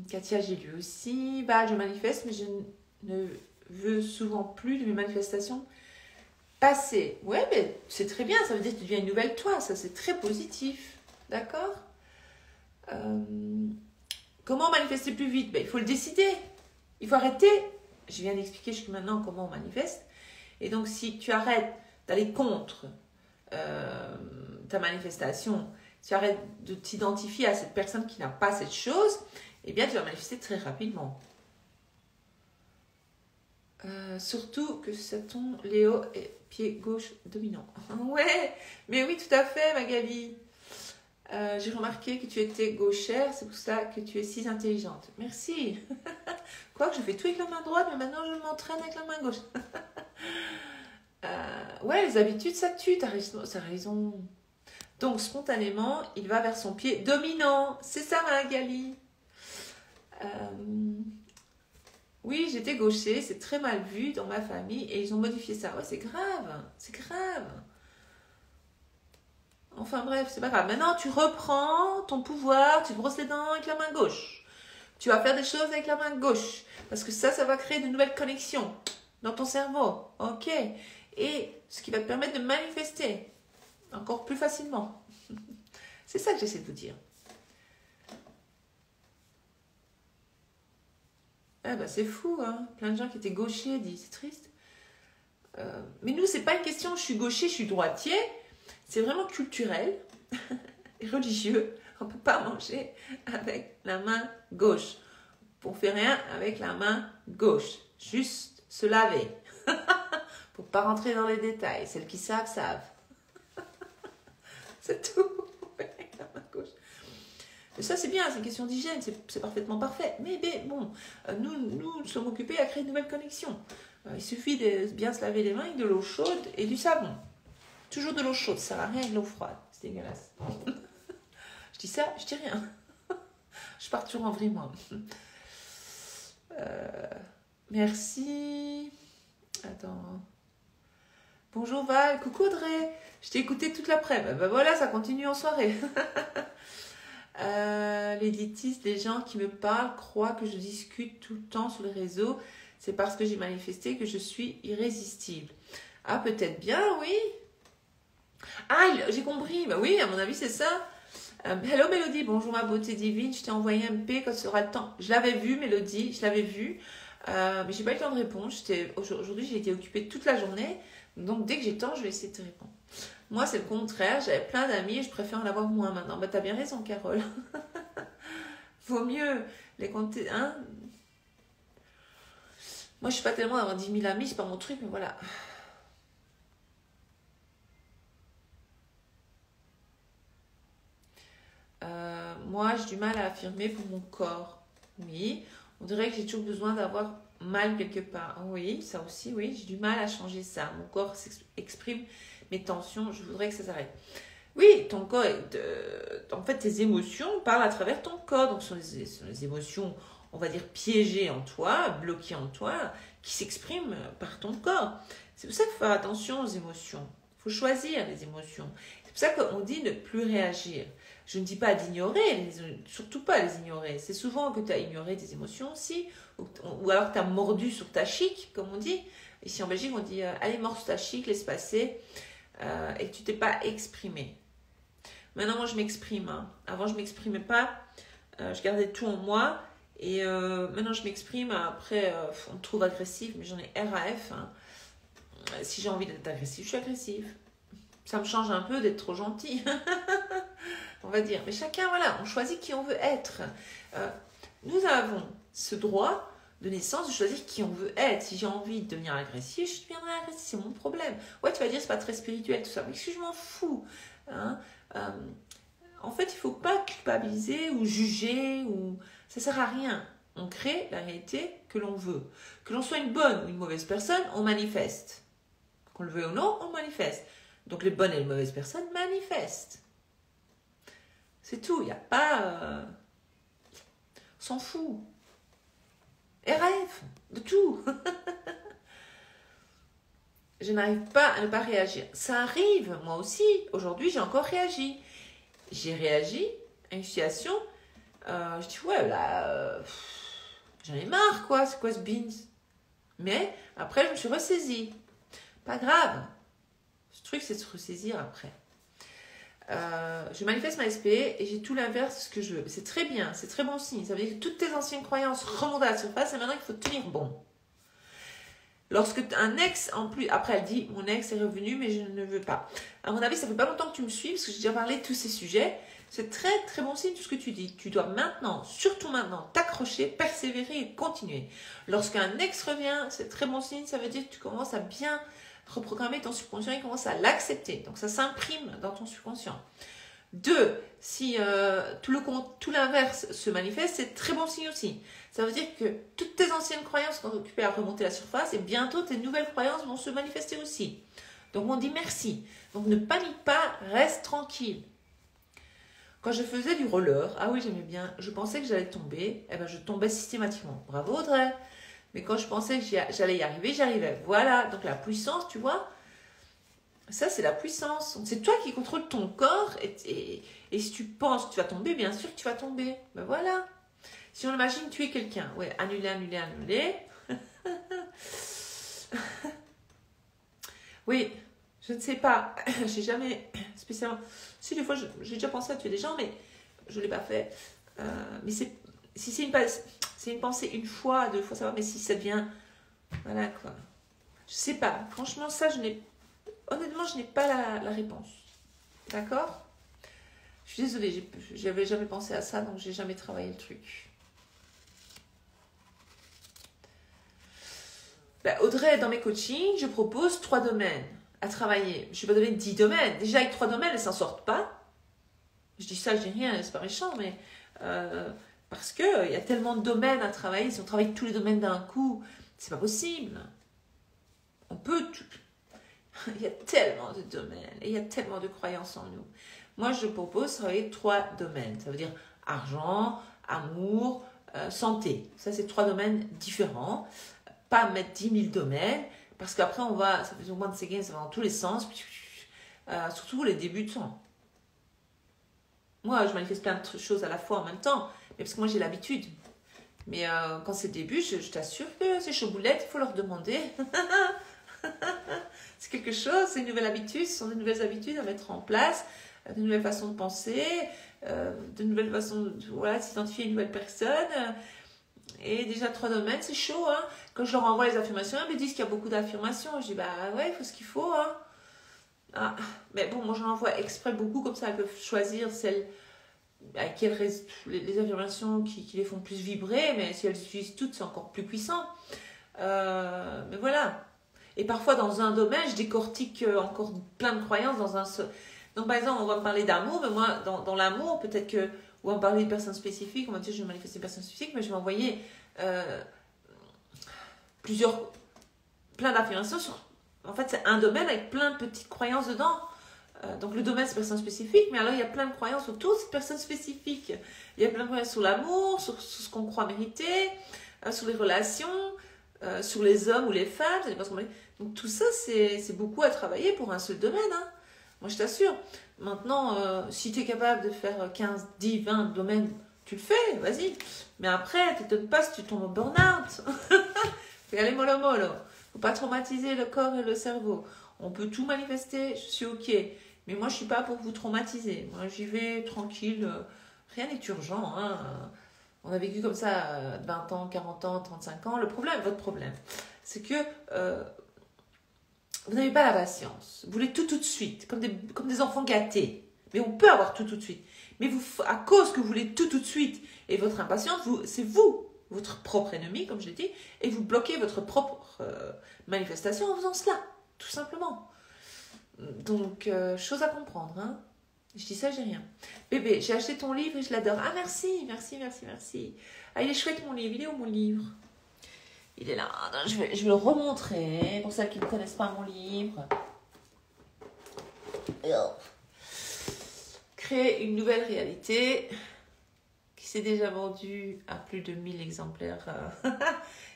Katia j'ai lu aussi, bah je manifeste mais je ne veux souvent plus de mes manifestations passer. Ouais, mais c'est très bien, ça veut dire que tu deviens une nouvelle toi, ça c'est très positif, d'accord. Comment manifester plus vite? Il faut le décider, il faut arrêter. Je viens d'expliquer jusqu'à maintenant comment on manifeste, et donc si tu arrêtes d'aller contre ta manifestation, tu arrêtes de t'identifier à cette personne qui n'a pas cette chose, eh bien tu vas manifester très rapidement. Surtout que Saturne, Léo est pied gauche dominant. Ouais, mais oui, tout à fait, Magali. J'ai remarqué que tu étais gauchère, c'est pour ça que tu es si intelligente. Merci. Quoique je fais tout avec la main droite, mais maintenant je m'entraîne avec la main gauche. Ouais, les habitudes, ça tue, t'as raison. Donc, spontanément, il va vers son pied dominant. C'est ça, Magali. Oui, j'étais gaucher, c'est très mal vu dans ma famille et ils ont modifié ça. Ouais, c'est grave. Enfin bref, c'est pas grave. Maintenant, tu reprends ton pouvoir, tu te brosses les dents avec la main gauche. Tu vas faire des choses avec la main gauche. Parce que ça va créer de nouvelles connexions dans ton cerveau. Ok. Et ce qui va te permettre de manifester encore plus facilement. C'est ça que j'essaie de vous dire. Ah bah c'est fou, hein. Plein de gens qui étaient gauchers disent, c'est triste. Mais nous, c'est pas une question, je suis gaucher, je suis droitier. C'est vraiment culturel et religieux. On ne peut pas manger avec la main gauche. On ne fait rien avec la main gauche. Juste se laver. Pour ne pas rentrer dans les détails. Celles qui savent, savent. C'est tout. La main gauche. Mais ça, c'est bien, c'est une question d'hygiène, c'est parfaitement parfait. Mais bon, nous sommes occupés à créer de nouvelles connexions. Il suffit de bien se laver les mains avec de l'eau chaude et du savon. Toujours de l'eau chaude, ça ne sert à rien avec de l'eau froide. C'est dégueulasse. Je dis ça, je dis rien. Je pars toujours en vrille, moi. Merci. Attends. Bonjour Val, coucou Audrey. Je t'ai écouté toute l'après-midi. Ben voilà, ça continue en soirée. L'éditrice, les gens qui me parlent croient que je discute tout le temps sur les réseaux. C'est parce que j'ai manifesté que je suis irrésistible. Ah, peut-être bien, oui. Ah, j'ai compris. Bah oui, à mon avis, c'est ça. Hello Mélodie, bonjour ma beauté divine. Je t'ai envoyé un MP quand ce sera le temps. Je l'avais vu, Mélodie, je l'avais vu. Mais j'ai pas eu le temps de répondre. Aujourd'hui, j'ai été occupée toute la journée. Donc, dès que j'ai le temps, je vais essayer de te répondre. Moi, c'est le contraire. J'avais plein d'amis et je préfère en avoir moins maintenant. Bah, t'as bien raison, Carole. Vaut mieux les compter. Hein. Moi, je suis pas tellement d'avoir 10 000 amis, c'est pas mon truc, mais voilà. Moi, j'ai du mal à affirmer pour mon corps. Oui, on dirait que j'ai toujours besoin d'avoir mal quelque part. Oui, ça aussi, oui, j'ai du mal à changer ça. Mon corps exprime mes tensions, je voudrais que ça s'arrête. Oui, ton corps, en fait, tes émotions parlent à travers ton corps. Donc, ce sont les émotions, on va dire, piégées en toi, bloquées en toi, qui s'expriment par ton corps. C'est pour ça qu'il faut faire attention aux émotions. Il faut choisir les émotions. C'est pour ça qu'on dit ne plus réagir. Je ne dis pas d'ignorer, surtout pas les ignorer. C'est souvent que tu as ignoré tes émotions aussi, ou alors que tu as mordu sur ta chic, comme on dit. Ici en Belgique, on dit allez, mords sur ta chic, laisse passer, et que tu t'es pas exprimé. Maintenant, moi, je m'exprime. Hein. Avant, je ne m'exprimais pas. Je gardais tout en moi. Et maintenant, je m'exprime. Après, on me trouve agressif, mais j'en ai RAF. Hein. Si j'ai envie d'être agressif, je suis agressif. Ça me change un peu d'être trop gentil. On va dire. Mais chacun, voilà, on choisit qui on veut être. Nous avons ce droit de naissance de choisir qui on veut être. Si j'ai envie de devenir agressif, je deviendrai agressif. C'est mon problème. Ouais, tu vas dire, c'est pas très spirituel, tout ça. Mais je m'en fous. Hein. En fait, il ne faut pas culpabiliser ou juger. Ça ne sert à rien. On crée la réalité que l'on veut. Que l'on soit une bonne ou une mauvaise personne, on manifeste. Qu'on le veuille ou non, on manifeste. Donc les bonnes et les mauvaises personnes manifestent. C'est tout. Il n'y a pas... On s'en fout. RAF, de tout. Je n'arrive pas à ne pas réagir. Ça arrive, moi aussi. Aujourd'hui, j'ai encore réagi. J'ai réagi à une situation. Je dis, ouais, là, j'en ai marre, quoi. C'est quoi ce beans? Mais après, je me suis ressaisie. Pas grave. Ce truc, c'est de se ressaisir après. Je manifeste ma SP et j'ai tout l'inverse de ce que je veux. C'est très bien, c'est très bon signe. Ça veut dire que toutes tes anciennes croyances remontent à la surface et maintenant, il faut tenir bon. Lorsque un ex, en plus, après elle dit, mon ex est revenu, mais je ne veux pas. À mon avis, ça fait pas longtemps que tu me suis, parce que j'ai déjà parlé de tous ces sujets. C'est très, très bon signe tout ce que tu dis. Tu dois maintenant, surtout maintenant, t'accrocher, persévérer et continuer. Lorsqu'un ex revient, c'est très bon signe, ça veut dire que tu commences à bien reprogrammer ton subconscient et commences à l'accepter. Donc, ça s'imprime dans ton subconscient. 2, si tout l'inverse se manifeste, c'est très bon signe aussi. Ça veut dire que toutes tes anciennes croyances sont occupées à remonter à la surface et bientôt tes nouvelles croyances vont se manifester aussi. Donc on dit merci. Donc ne panique pas, reste tranquille. Quand je faisais du roller, ah oui j'aimais bien, je pensais que j'allais tomber, eh ben je tombais systématiquement. Bravo Audrey. Mais quand je pensais que j'allais y arriver, j'y arrivais. Voilà, donc la puissance, tu vois. Ça, c'est la puissance. C'est toi qui contrôles ton corps. Et si tu penses que tu vas tomber, bien sûr que tu vas tomber. Ben voilà. Si on imagine tuer quelqu'un. Ouais, annuler. Oui, je ne sais pas. J'ai jamais spécialement... Si, des fois, j'ai déjà pensé à tuer des gens, mais je ne l'ai pas fait. Mais si c'est une pensée une fois, 2 fois, ça va. Mais si ça devient... Voilà, quoi. Je ne sais pas. Franchement, ça, honnêtement, je n'ai pas la réponse. D'accord? Je suis désolée, je n'avais jamais pensé à ça, donc je n'ai jamais travaillé le truc. Ben, Audrey, dans mes coachings, je propose 3 domaines à travailler. Je ne vais pas donner 10 domaines. Déjà, avec 3 domaines, elles ne s'en sortent pas. Je dis ça, je dis rien, c'est pas méchant, mais parce qu'il y a tellement de domaines à travailler. Si on travaille tous les domaines d'un coup, c'est pas possible. On peut tout... Il y a tellement de domaines et il y a tellement de croyances en nous. Moi, je propose de travailler 3 domaines. Ça veut dire argent, amour, santé. Ça, c'est 3 domaines différents. Pas mettre 10 000 domaines parce qu'après, ça fait au moins de séquelles, ça va dans tous les sens. Surtout les débutants. Moi, je manifeste plein de choses à la fois en même temps. Mais parce que moi, j'ai l'habitude. Mais quand c'est le début, je t'assure que c'est chaud boulette, il faut leur demander. C'est quelque chose, c'est une nouvelle habitude, ce sont de nouvelles habitudes à mettre en place, de nouvelles façons de penser, de nouvelles façons s'identifier à une nouvelle personne. Et déjà 3 domaines, c'est chaud. Hein. Quand je leur envoie les affirmations, ils me disent qu'il y a beaucoup d'affirmations. Je dis, bah ouais, il faut ce qu'il faut. Hein. Ah, mais bon, moi j'en envoie exprès beaucoup, comme ça elles peuvent choisir celles avec les affirmations qui les font plus vibrer, mais si elles utilisent toutes, c'est encore plus puissant. Mais voilà. Et parfois, dans un domaine, je décortique encore plein de croyances dans un seul. Donc, par exemple, on va me parler d'amour, mais moi, dans l'amour, peut-être que. Ou on va me parler de personnes spécifiques, on va dire, je vais manifester une personne spécifique, mais je vais envoyer plein d'affirmations sur. En fait, c'est un domaine avec plein de petites croyances dedans. Donc le domaine, c'est personne spécifique, mais alors il y a plein de croyances autour de cette personne spécifique. Il y a plein de croyances sur l'amour, sur ce qu'on croit mériter, sur les relations, sur les hommes ou les femmes. Ça dépend ce qu'on dit. Donc tout ça, c'est beaucoup à travailler pour un seul domaine. Hein. Moi, je t'assure. Maintenant, si tu es capable de faire 15, 10, 20 domaines, tu le fais, vas-y. Mais après, tu ne t'étonnes pas si tu tombes en burn-out. Faut y aller mollo mollo. Faut pas traumatiser le corps et le cerveau. On peut tout manifester, je suis ok. Mais moi, je suis pas pour vous traumatiser. Moi, j'y vais tranquille. Rien n'est urgent. Hein. On a vécu comme ça 20 ans, 40 ans, 35 ans. Le problème, votre problème, c'est que vous n'avez pas la patience. Vous voulez tout de suite, comme des enfants gâtés. Mais on peut avoir tout de suite. Mais vous, à cause que vous voulez tout de suite, et votre impatience, c'est vous, votre propre ennemi, comme je l'ai dit, et vous bloquez votre propre manifestation en faisant cela, tout simplement. Donc, chose à comprendre, hein. Je dis ça, j'ai rien. Bébé, j'ai acheté ton livre et je l'adore. Ah, merci, merci, merci, merci. Ah, il est chouette mon livre. Il est où mon livre? Il est là. Je vais le remontrer pour celles qui ne connaissent pas mon livre. Créer une nouvelle réalité qui s'est déjà vendue à plus de 1000 exemplaires,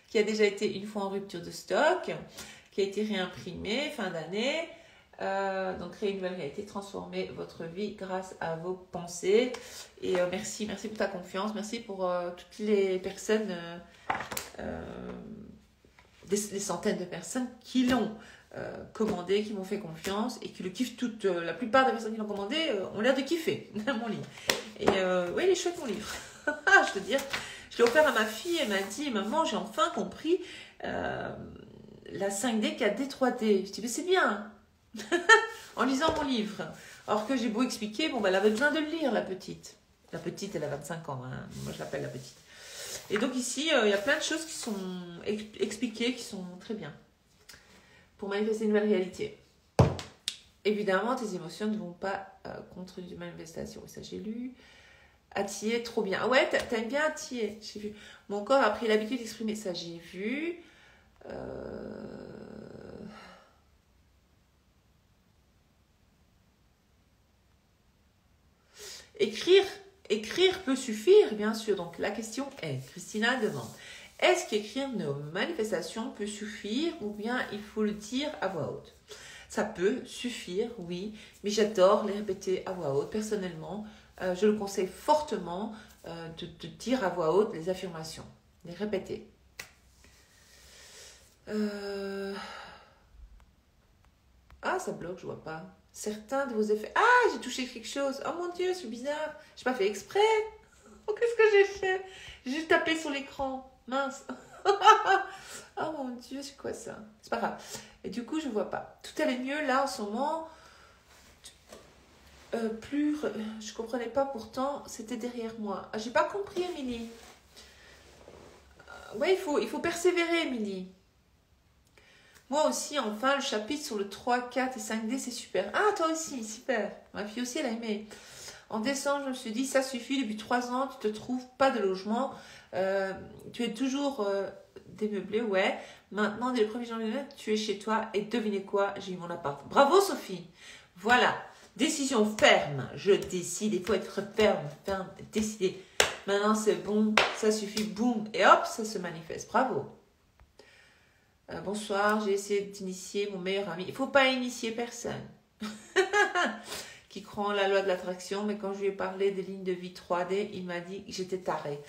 qui a déjà été une fois en rupture de stock, qui a été réimprimé fin d'année. Donc créer une nouvelle réalité, transformer votre vie grâce à vos pensées. Et merci pour ta confiance, merci pour toutes les personnes, les centaines de personnes qui l'ont commandé, qui m'ont fait confiance et qui le kiffent toutes. La plupart des personnes qui l'ont commandé ont l'air de kiffer mon livre. Et oui, il est chouette mon livre. Je te dire, je l'ai offert à ma fille, elle m'a dit, maman, j'ai enfin compris la 5D, 4D, 3D. Je dis, mais c'est bien. En lisant mon livre. Alors que j'ai beau expliquer, bon, ben, elle avait besoin de le lire, la petite. La petite, elle a 25 ans, hein. Moi je l'appelle la petite. Et donc ici, il y a plein de choses qui sont expliquées, qui sont très bien. Pour manifester une nouvelle réalité. Évidemment, tes émotions ne vont pas contre une manifestation. Ça, j'ai lu. Attiller, trop bien. Ah ouais, t'aimes bien attiller. J'ai vu. Mon corps a pris l'habitude d'exprimer. Ça, j'ai vu. Écrire peut suffire, bien sûr. Donc, la question est, Christina demande, est-ce qu'écrire nos manifestations peut suffire ou bien il faut le dire à voix haute? Ça peut suffire, oui, mais j'adore les répéter à voix haute. Personnellement, je le conseille fortement de dire à voix haute les affirmations, les répéter. Ah, ça bloque, je vois pas. Certains de vos effets. Ah, j'ai touché quelque chose. Oh mon Dieu, c'est bizarre. J'ai pas fait exprès. Oh, qu'est-ce que j'ai fait? J'ai juste tapé sur l'écran. Mince. Oh mon Dieu, c'est quoi ça? C'est pas grave. Et du coup, je vois pas. Tout allait mieux là en ce moment. Je comprenais pas pourtant. C'était derrière moi. Ah, j'ai pas compris, Émilie. Ouais, il faut persévérer, Émilie. Moi aussi, enfin, le chapitre sur le 3, 4 et 5D, c'est super. Ah, toi aussi, super. Ma fille aussi, elle a aimé. En décembre, je me suis dit, ça suffit, depuis 3 ans, tu ne te trouves pas de logement. Tu es toujours démeublé, ouais. Maintenant, dès le 1er janvier, tu es chez toi. Et devinez quoi, j'ai eu mon appart. Bravo, Sophie. Voilà. Décision ferme. Je décide. Il faut être ferme, décider. Maintenant, c'est bon, ça suffit, boum. Et hop, ça se manifeste. Bravo. Bonsoir, j'ai essayé d'initier mon meilleur ami. Il ne faut pas initier personne qui croit en la loi de l'attraction, mais quand je lui ai parlé des lignes de vie 3D, il m'a dit que j'étais tarée.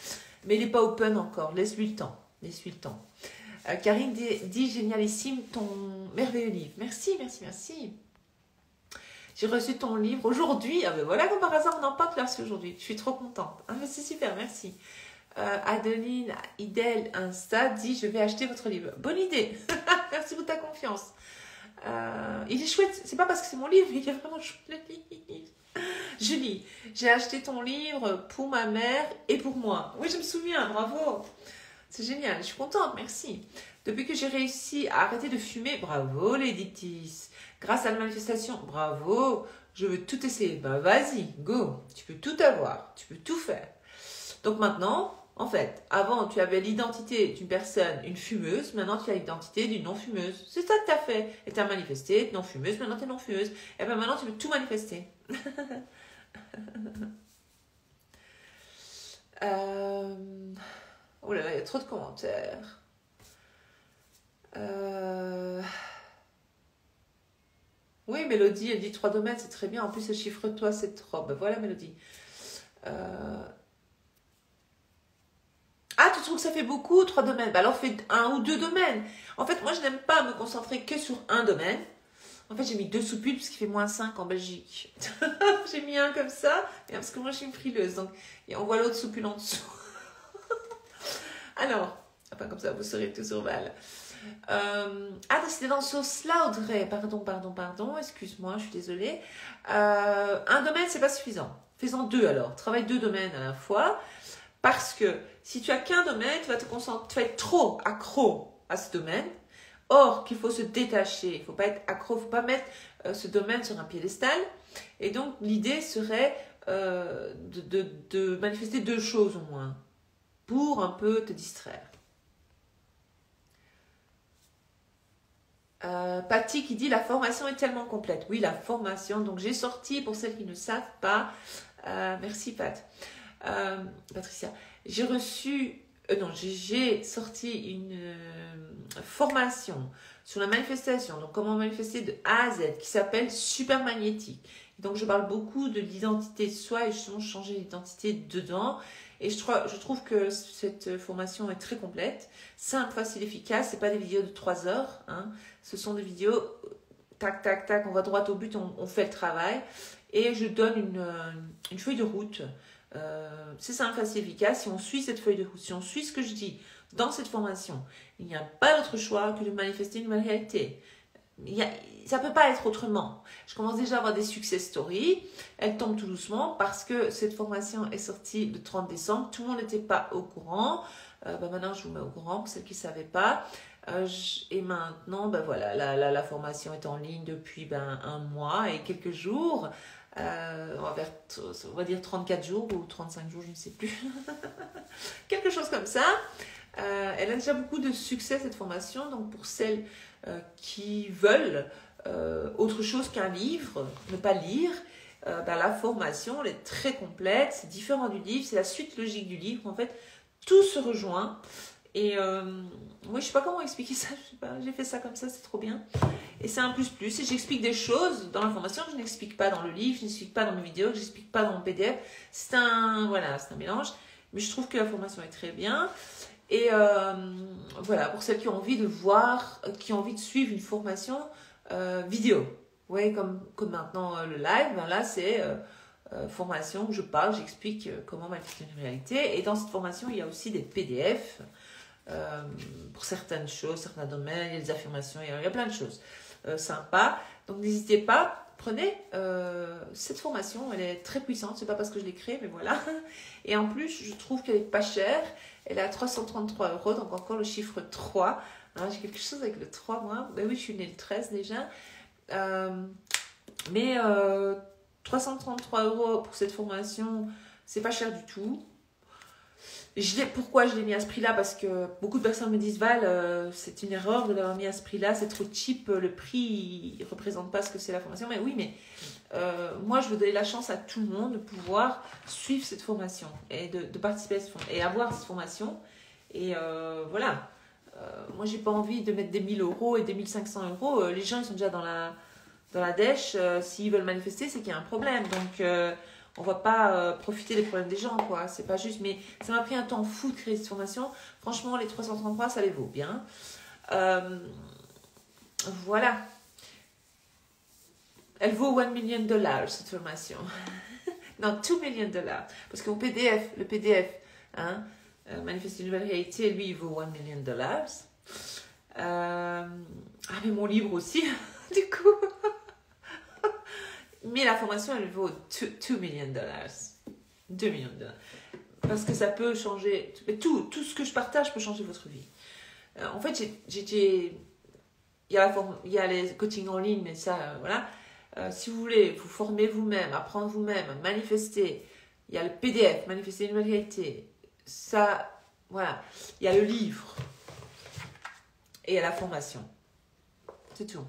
Mais il n'est pas open encore, laisse-lui le temps. Laisse-lui le temps. Karine dit génialissime ton merveilleux livre. Merci, merci, merci. J'ai reçu ton livre aujourd'hui. Ah ben voilà, comme par hasard, on en parle là aujourd'hui. Je suis trop contente. Ah, mais c'est super, merci. Adeline Idel Insta dit je vais acheter votre livre. Bonne idée. Merci pour ta confiance. Il est chouette. C'est pas parce que c'est mon livre, il est vraiment chouette le livre. Julie, j'ai acheté ton livre pour ma mère et pour moi. Oui, je me souviens. Bravo. C'est génial. Je suis contente. Merci. Depuis que j'ai réussi à arrêter de fumer, bravo Lady Tis. Grâce à la manifestation, bravo. Je veux tout essayer. Bah vas-y, go. Tu peux tout avoir. Tu peux tout faire. Donc maintenant, En fait, avant, tu avais l'identité d'une personne, une fumeuse, maintenant tu as l'identité d'une non-fumeuse. C'est ça que tu as fait. Et tu as manifesté, non-fumeuse, maintenant tu es non-fumeuse. Et bien maintenant, tu peux tout manifester. Oh là là, il y a trop de commentaires. Oui, Mélodie, elle dit 3 domaines, c'est très bien. En plus, elle chiffre toi, c'est trop. Ben voilà, Mélodie. Ah, tu trouves que ça fait beaucoup, 3 domaines? Ben alors, fais 1 ou 2 domaines. En fait, moi, je n'aime pas me concentrer que sur un domaine. En fait, j'ai mis 2 soupiles parce qu'il fait -5 en Belgique. J'ai mis un comme ça, parce que moi, je suis une frileuse. Donc, et on voit l'autre soupule en dessous. Alors, enfin, comme ça, vous serez tout sur balle. C'était dans ce sens-là, Audrey. Pardon. Excuse-moi, je suis désolée. Un domaine, c'est pas suffisant. Fais-en 2 alors. Travaille 2 domaines à la fois. Parce que si tu as qu'un domaine, tu vas te concentrer, tu vas être trop accro à ce domaine. Or, qu'il faut se détacher. Il ne faut pas être accro, il ne faut pas mettre ce domaine sur un piédestal. Et donc, l'idée serait de manifester 2 choses au moins pour un peu te distraire. Patty qui dit la formation est tellement complète. Oui, la formation. Donc j'ai sorti, pour celles qui ne savent pas, merci Pat, Patricia, j'ai sorti une formation sur la manifestation, donc comment manifester de A à Z, qui s'appelle Super Magnétique. Donc je parle beaucoup de l'identité de soi et justement changer l'identité dedans. Et je trouve que cette formation est très complète, simple, facile, efficace. C'est pas des vidéos de 3 heures, hein. Ce sont des vidéos tac, tac, tac, on va droit au but, on fait le travail. Et je donne une feuille de route. C'est simple, facile, efficace. Si on suit cette feuille de route, si on suit ce que je dis dans cette formation, il n'y a pas d'autre choix que de manifester une nouvelle réalité. Ça ne peut pas être autrement. Je commence déjà à avoir des success stories. Elles tombent tout doucement parce que cette formation est sortie le 30 décembre. Tout le monde n'était pas au courant. Maintenant, je vous mets au courant pour celles qui ne savaient pas. Et maintenant, voilà, la formation est en ligne depuis 1 mois et quelques jours. On va dire 34 jours ou 35 jours, je ne sais plus. Quelque chose comme ça. Elle a déjà beaucoup de succès, cette formation. Donc, pour celles qui veulent autre chose qu'un livre, ne pas lire, la formation, elle est très complète. C'est différent du livre. C'est la suite logique du livre. En fait, tout se rejoint. Et moi, je ne sais pas comment expliquer ça. Je sais pas, j'ai fait ça comme ça, c'est trop bien. Et c'est un plus. Et j'explique des choses dans la formation que je n'explique pas dans le livre, je n'explique pas dans mes vidéos, que je n'explique pas dans mon PDF. C'est un mélange. Mais je trouve que la formation est très bien. Et voilà, pour celles qui ont envie de voir, qui ont envie de suivre une formation vidéo. Ouais, comme maintenant le live, là c'est formation où je parle, j'explique comment manifester une réalité. Et dans cette formation, il y a aussi des PDF pour certaines choses, certains domaines, il y a des affirmations, il y a plein de choses sympas. Donc n'hésitez pas, prenez cette formation, elle est très puissante, c'est pas parce que je l'ai créée, mais voilà. Et en plus, je trouve qu'elle est pas chère, elle est à 333 €, donc encore le chiffre 3. Hein, j'ai quelque chose avec le 3, moi. Ben oui, je suis née le 13 déjà. Mais 333 € pour cette formation, c'est pas cher du tout. Pourquoi je l'ai mis à ce prix-là? Parce que beaucoup de personnes me disent Val, c'est une erreur de l'avoir mis à ce prix-là, c'est trop cheap, le prix ne représente pas ce que c'est la formation. Mais oui, mais moi je veux donner la chance à tout le monde de pouvoir suivre cette formation et de participer à cette formation et avoir cette formation. Et voilà, moi j'ai pas envie de mettre des 1 000 € et des 1 500 €. Les gens ils sont déjà dans la dèche, s'ils veulent manifester, c'est qu'il y a un problème. Donc on va pas profiter des problèmes des gens, quoi. C'est pas juste. Mais ça m'a pris un temps fou de créer cette formation. Franchement, les 333, ça les vaut bien. Voilà. Elle vaut $1 million, cette formation. Non, $2 million. Parce que le PDF, hein, Manifester une nouvelle réalité, lui, il vaut $1 million. Mais mon livre aussi, du coup. Mais la formation, elle vaut $2 million. $2 millions. Parce que ça peut changer. Tout ce que je partage peut changer votre vie. En fait, il y a les coachings en ligne, mais ça, voilà. Si vous voulez vous former vous-même, apprendre vous-même, manifester, il y a le PDF, manifester une nouvelle réalité. ça, voilà, il y a le livre et il y a la formation. C'est tout.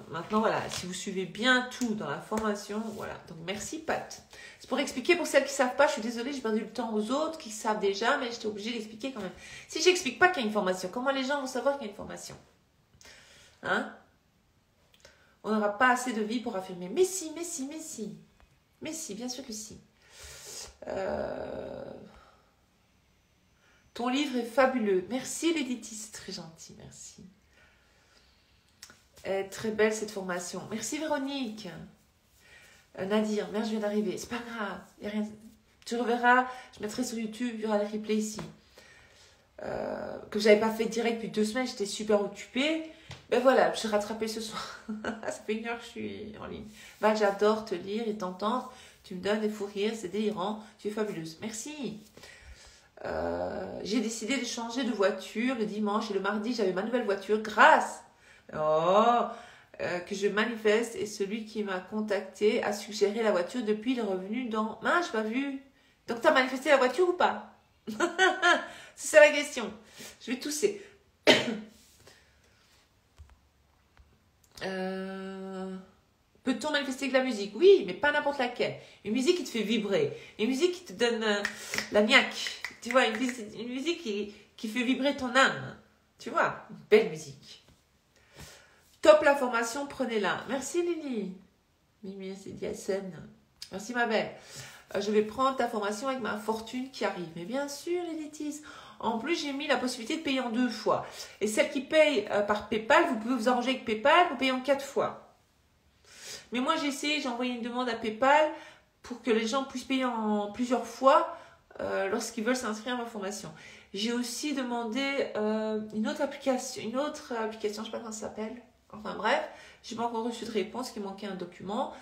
Maintenant, voilà, si vous suivez bien tout dans la formation, voilà. Donc, merci Pat. C'est pour expliquer pour celles qui ne savent pas, je suis désolée, j'ai perdu le temps aux autres qui savent déjà, mais j'étais obligée d'expliquer quand même. Si j'explique pas qu'il y a une formation, comment les gens vont savoir qu'il y a une formation? Hein? On n'aura pas assez de vie pour affirmer. Mais si, mais si, mais si. Mais si, bien sûr que si. Ton livre est fabuleux. Merci Léditi, c'est très gentil, merci. Très belle cette formation. Merci Véronique. Nadir, merde, je viens d'arriver. C'est pas grave, y a rien. Tu reverras, je mettrai sur YouTube, il y aura les replays ici. Que j'avais pas fait direct depuis 2 semaines, j'étais super occupée. Ben voilà, je suis rattrapée ce soir. Ça fait 1 heure que je suis en ligne. Ben, j'adore te lire et t'entendre. Tu me donnes des fous rires, c'est délirant. Tu es fabuleuse. Merci. J'ai décidé de changer de voiture le dimanche et le mardi, j'avais ma nouvelle voiture grâce que je manifeste et celui qui m'a contacté a suggéré la voiture depuis le revenu dans... Ah, j'ai pas vu. Donc, tu as manifesté la voiture ou pas? C'est ça la question. Je vais tousser. Peut-on manifester de la musique? Oui, mais pas n'importe laquelle. Une musique qui te fait vibrer. Une musique qui te donne la niaque. Tu vois, une musique qui fait vibrer ton âme. Tu vois, une belle musique. Top la formation, prenez-la. Merci Lily. Mimi, c'est Diasen. Merci ma belle. Je vais prendre ta formation avec ma fortune qui arrive. Mais bien sûr, les Laetitia. En plus, j'ai mis la possibilité de payer en 2 fois. Et celle qui paye par PayPal, vous pouvez vous arranger avec PayPal, vous payez en 4 fois. Mais moi, j'ai essayé, j'ai envoyé une demande à PayPal pour que les gens puissent payer en plusieurs fois lorsqu'ils veulent s'inscrire à ma formation. J'ai aussi demandé une autre application, je ne sais pas comment ça s'appelle. Enfin bref, je n'ai pas encore reçu de réponse, il manquait un document.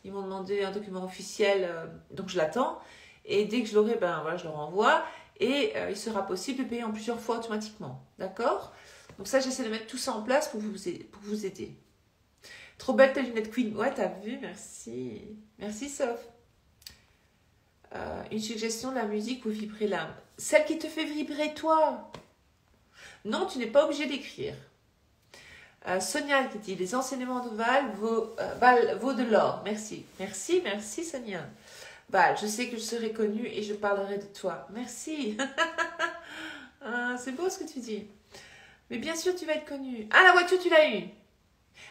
Ils m'ont demandé un document officiel, donc je l'attends. Et dès que je l'aurai, ben voilà, je le renvoie. Et il sera possible de payer en plusieurs fois automatiquement. D'accord? Donc ça, j'essaie de mettre tout ça en place pour vous aider. Trop belle ta lunette Queen. Ouais, t'as vu, merci. Merci, Soph. Une suggestion de la musique pour vibrer l'âme. Celle qui te fait vibrer, toi. Non, tu n'es pas obligé d'écrire. Sonia qui dit, les enseignements de Val vaut de l'or. Merci. Merci, merci Sonia. Val, je sais que je serai connue et je parlerai de toi. Merci. C'est beau ce que tu dis. Mais bien sûr, tu vas être connue. Ah, la voiture, tu l'as eue.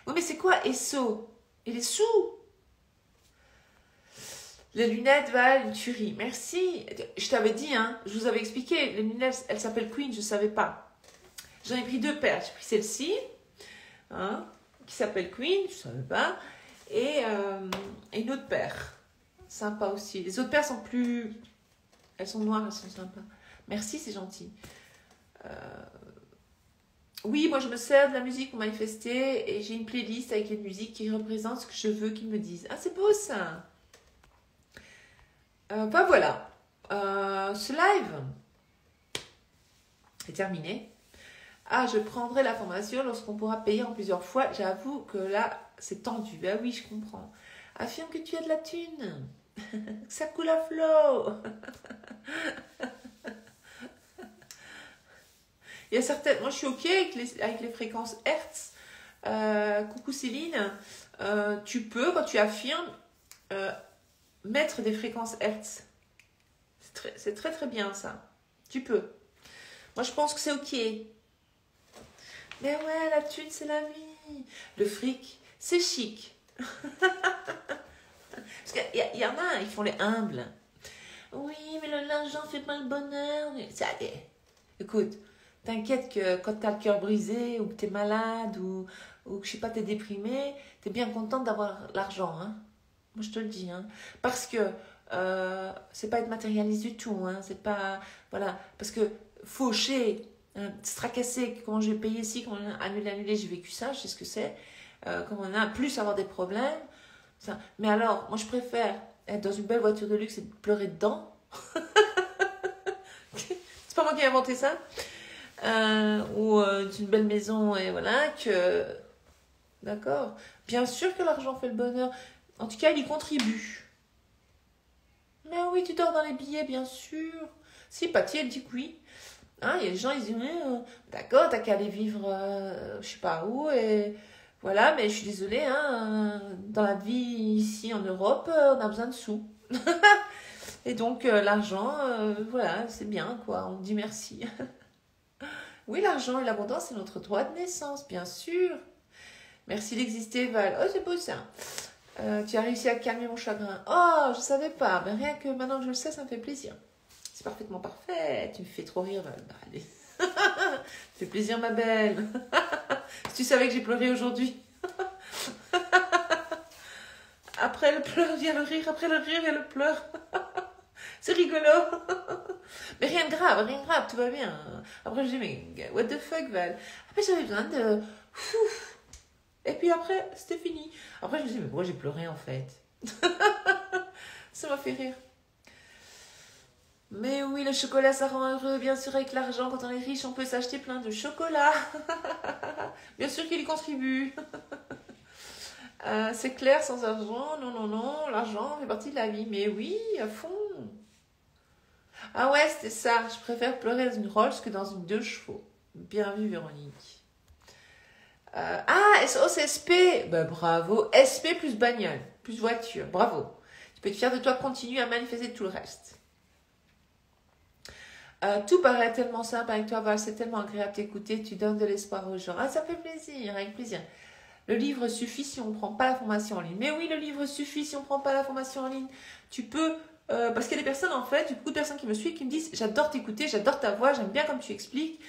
Oui, mais c'est quoi ESSO? Et les sous? Les lunettes, Val, une tuerie. Merci. Je t'avais dit, hein, je vous avais expliqué. Les lunettes, elles s'appellent Queen, je ne savais pas. J'en ai pris 2 paires. J'ai pris celle-ci. Hein, qui s'appelle Queen, je ne savais pas, et une autre paire, sympa aussi. Les autres paires sont plus, elles sont noires, elles sont sympas. Merci, c'est gentil. Oui, moi je me sers de la musique pour manifester et j'ai une playlist avec les musiques qui représentent ce que je veux qu'ils me disent. Ah, c'est beau ça. Ben voilà, ce live est terminé. Ah, je prendrai la formation lorsqu'on pourra payer en plusieurs fois. J'avoue que là, c'est tendu. Ah oui, je comprends. Affirme que tu as de la thune. Ça coule à flot. Il y a certaines... Moi, je suis OK avec les fréquences Hertz. Coucou Céline. Tu peux, quand tu affirmes, mettre des fréquences Hertz. C'est très, très bien, ça. Tu peux. Moi, je pense que c'est OK. Mais ouais, la thune, c'est la vie. Le fric, c'est chic. Parce qu'il y en a, ils font les humbles. Oui, mais l'argent fait pas le bonheur. Ça y est. Écoute, t'inquiète que quand t'as le cœur brisé, ou que t'es malade, ou que, je sais pas, t'es déprimé, t'es bien contente d'avoir l'argent. Hein. Moi, je te le dis. Hein. Parce que c'est pas être matérialiste du tout. Hein. C'est pas... Voilà. Parce que faucher... se tracasser, comment je vais payer ici, comment annuler, j'ai vécu ça, je sais ce que c'est, comment on a plus avoir des problèmes. Ça. Mais alors, moi je préfère être dans une belle voiture de luxe et pleurer dedans. C'est pas moi qui ai inventé ça. Ou une belle maison, et voilà, que... D'accord. Bien sûr que l'argent fait le bonheur. En tout cas, il y contribue. Mais oui, tu dors dans les billets, bien sûr. Si, Patty, elle dit que oui. Hein, il y a des gens, ils disent, d'accord, t'as qu'à aller vivre, je sais pas où, et voilà, mais je suis désolée, hein, dans la vie ici en Europe, on a besoin de sous. Et donc, l'argent, voilà, c'est bien, quoi, on dit merci. Oui, l'argent et l'abondance, c'est notre droit de naissance, bien sûr. Merci d'exister, Val. Oh, c'est beau ça. Tu as réussi à calmer mon chagrin. Oh, je savais pas, mais rien que maintenant que je le sais, ça me fait plaisir. C'est parfaitement parfait. Tu me fais trop rire, Val. Bah, allez. Ça fait plaisir, ma belle. Si tu savais que j'ai pleuré aujourd'hui. Après le pleur vient le rire, après le rire vient le pleur. C'est rigolo. Mais rien de grave, tout va bien. Après, je dis, mais what the fuck, Val. Après, j'avais besoin de... Et puis après, c'était fini. Après, je me dis, mais pourquoi j'ai pleuré, en fait? Ça m'a fait rire. Mais oui, le chocolat, ça rend heureux. Bien sûr, avec l'argent, quand on est riche, on peut s'acheter plein de chocolat. Bien sûr qu'il y contribue. C'est clair, sans argent, non, l'argent fait partie de la vie. Mais oui, à fond. Ah ouais, c'était ça. Je préfère pleurer dans une Rolls que dans une 2 chevaux. Bien vu, Véronique. SOS SP. Bah, bravo. SP plus bagnole, plus voiture. Bravo. Tu peux être fier de toi, continue à manifester tout le reste. Tout paraît tellement simple avec toi, Val. C'est tellement agréable t'écouter. Tu donnes de l'espoir aux gens. Ah, ça fait plaisir, avec plaisir. Le livre suffit si on ne prend pas la formation en ligne. Mais oui, le livre suffit si on ne prend pas la formation en ligne. Tu peux... parce qu'il y a des personnes, en fait, beaucoup de personnes qui me suivent, qui me disent « J'adore t'écouter, j'adore ta voix, j'aime bien comme tu expliques.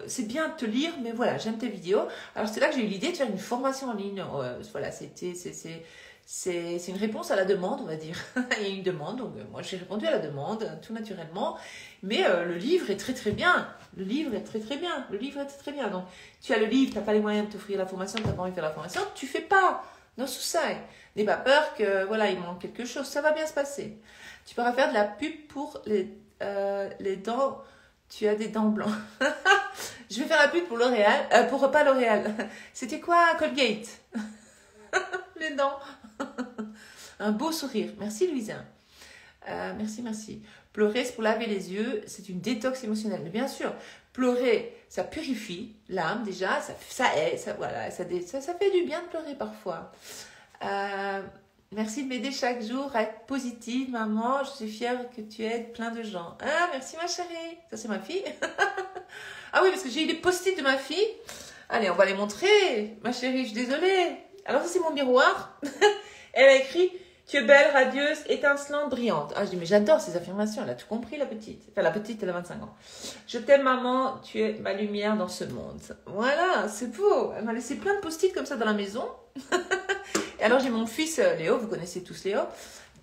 C'est bien de te lire, mais voilà, j'aime tes vidéos. » Alors, c'est là que j'ai eu l'idée de faire une formation en ligne. Voilà, c'est une réponse à la demande, on va dire. Il y a une demande, donc moi, j'ai répondu à la demande, tout naturellement. Mais le livre est très, très bien. Le livre est très, très bien. Donc, tu as le livre, tu n'as pas les moyens de t'offrir la formation, tu n'as pas envie de faire la formation, tu ne fais pas. No suicide. N'aie pas peur que voilà, il manque quelque chose, ça va bien se passer. Tu pourras faire de la pub pour les dents. Tu as des dents blanches. Je vais faire la pub pour L'Oréal, pour pas L'Oréal. C'était quoi, Colgate? Les dents. Un beau sourire. Merci Louisa. Merci. Pleurer, c'est pour laver les yeux, c'est une détox émotionnelle. Mais bien sûr, pleurer, ça purifie l'âme déjà, ça aide, ça fait du bien de pleurer parfois. Merci de m'aider chaque jour à être positive, maman. Je suis fière que tu aides plein de gens. Ah, merci ma chérie. Ça, c'est ma fille. Ah oui, parce que j'ai eu les post-it de ma fille. Allez, on va les montrer. Ma chérie, je suis désolée. Alors, ça, c'est mon miroir. Elle a écrit « Tu es belle, radieuse, étincelante, brillante. » Ah, je dis, mais j'adore ces affirmations. Elle a tout compris, la petite. Enfin, la petite, elle a 25 ans. « Je t'aime, maman. Tu es ma lumière dans ce monde. » Voilà, c'est beau. Elle m'a laissé plein de post-it comme ça dans la maison. Et alors, j'ai mon fils Léo. Vous connaissez tous Léo.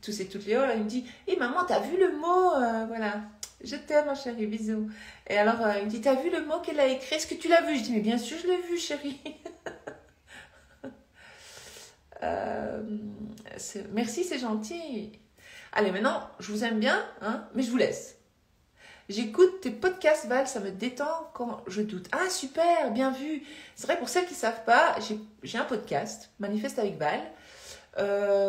Tous et toutes Léo. Là, il me dit « Hé, maman, t'as vu le mot voilà. Je t'aime, ma chérie. Bisous. » Et alors, il me dit « T'as vu le mot qu'elle a écrit? Est-ce que tu l'as vu? » Je dis « Mais bien sûr, je l'ai vu, chérie. » Merci, c'est gentil. Allez, maintenant, je vous aime bien, hein, mais je vous laisse. J'écoute tes podcasts, Val, ça me détend quand je doute. Ah, super, bien vu. C'est vrai, pour celles qui ne savent pas, j'ai un podcast, Manifeste avec Val,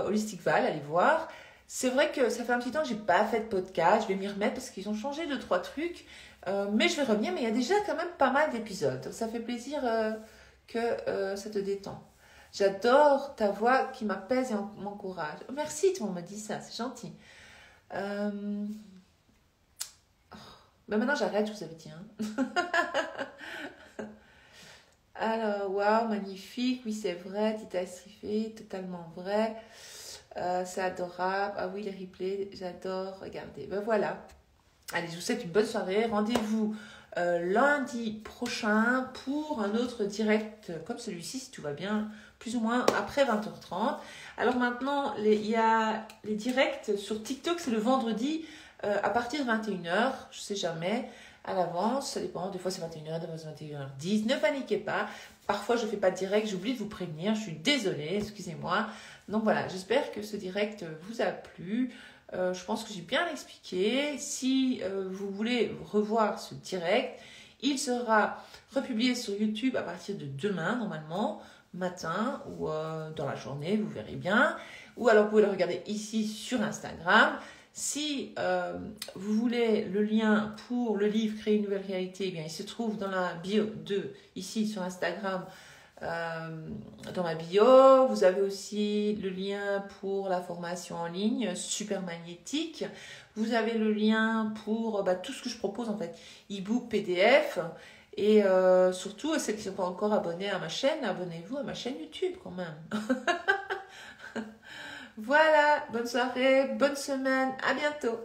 Holistic Val, allez voir. C'est vrai que ça fait un petit temps que je n'ai pas fait de podcast, je vais m'y remettre parce qu'ils ont changé 2-3 trucs, mais je vais revenir, mais il y a déjà quand même pas mal d'épisodes. Donc ça fait plaisir que ça te détend. J'adore ta voix qui m'apaise et m'encourage. Merci, tout le monde me dit ça, c'est gentil. Ben maintenant, j'arrête, je vous avais dit. Hein. Alors, waouh, magnifique. Oui, c'est vrai. Tita Estrifé, totalement vrai. C'est adorable. Ah oui, les replays, j'adore. Regardez, ben voilà. Allez, je vous souhaite une bonne soirée. Rendez-vous lundi prochain pour un autre direct comme celui-ci, si tout va bien, plus ou moins après 20h30. Alors maintenant, il y a les directs sur TikTok, c'est le vendredi à partir de 21h, je ne sais jamais, à l'avance, ça dépend, des fois c'est 21h, des fois c'est 21h10, ne paniquez pas, parfois je ne fais pas de direct, j'oublie de vous prévenir, je suis désolée, excusez-moi. Donc voilà, j'espère que ce direct vous a plu. Je pense que j'ai bien expliqué. Si vous voulez revoir ce direct, Il sera republié sur YouTube à partir de demain, normalement, matin ou dans la journée, vous verrez bien. Ou alors, vous pouvez le regarder ici sur Instagram. Si vous voulez le lien pour le livre Créer une nouvelle réalité, eh bien, il se trouve dans la bio ici sur Instagram, dans ma bio. Vous avez aussi le lien pour la formation en ligne super magnétique. Vous avez le lien pour tout ce que je propose en fait, e-book, PDF. Et surtout, celles qui ne sont pas encore abonnées à ma chaîne, abonnez-vous à ma chaîne YouTube quand même. Voilà, bonne soirée, bonne semaine, à bientôt.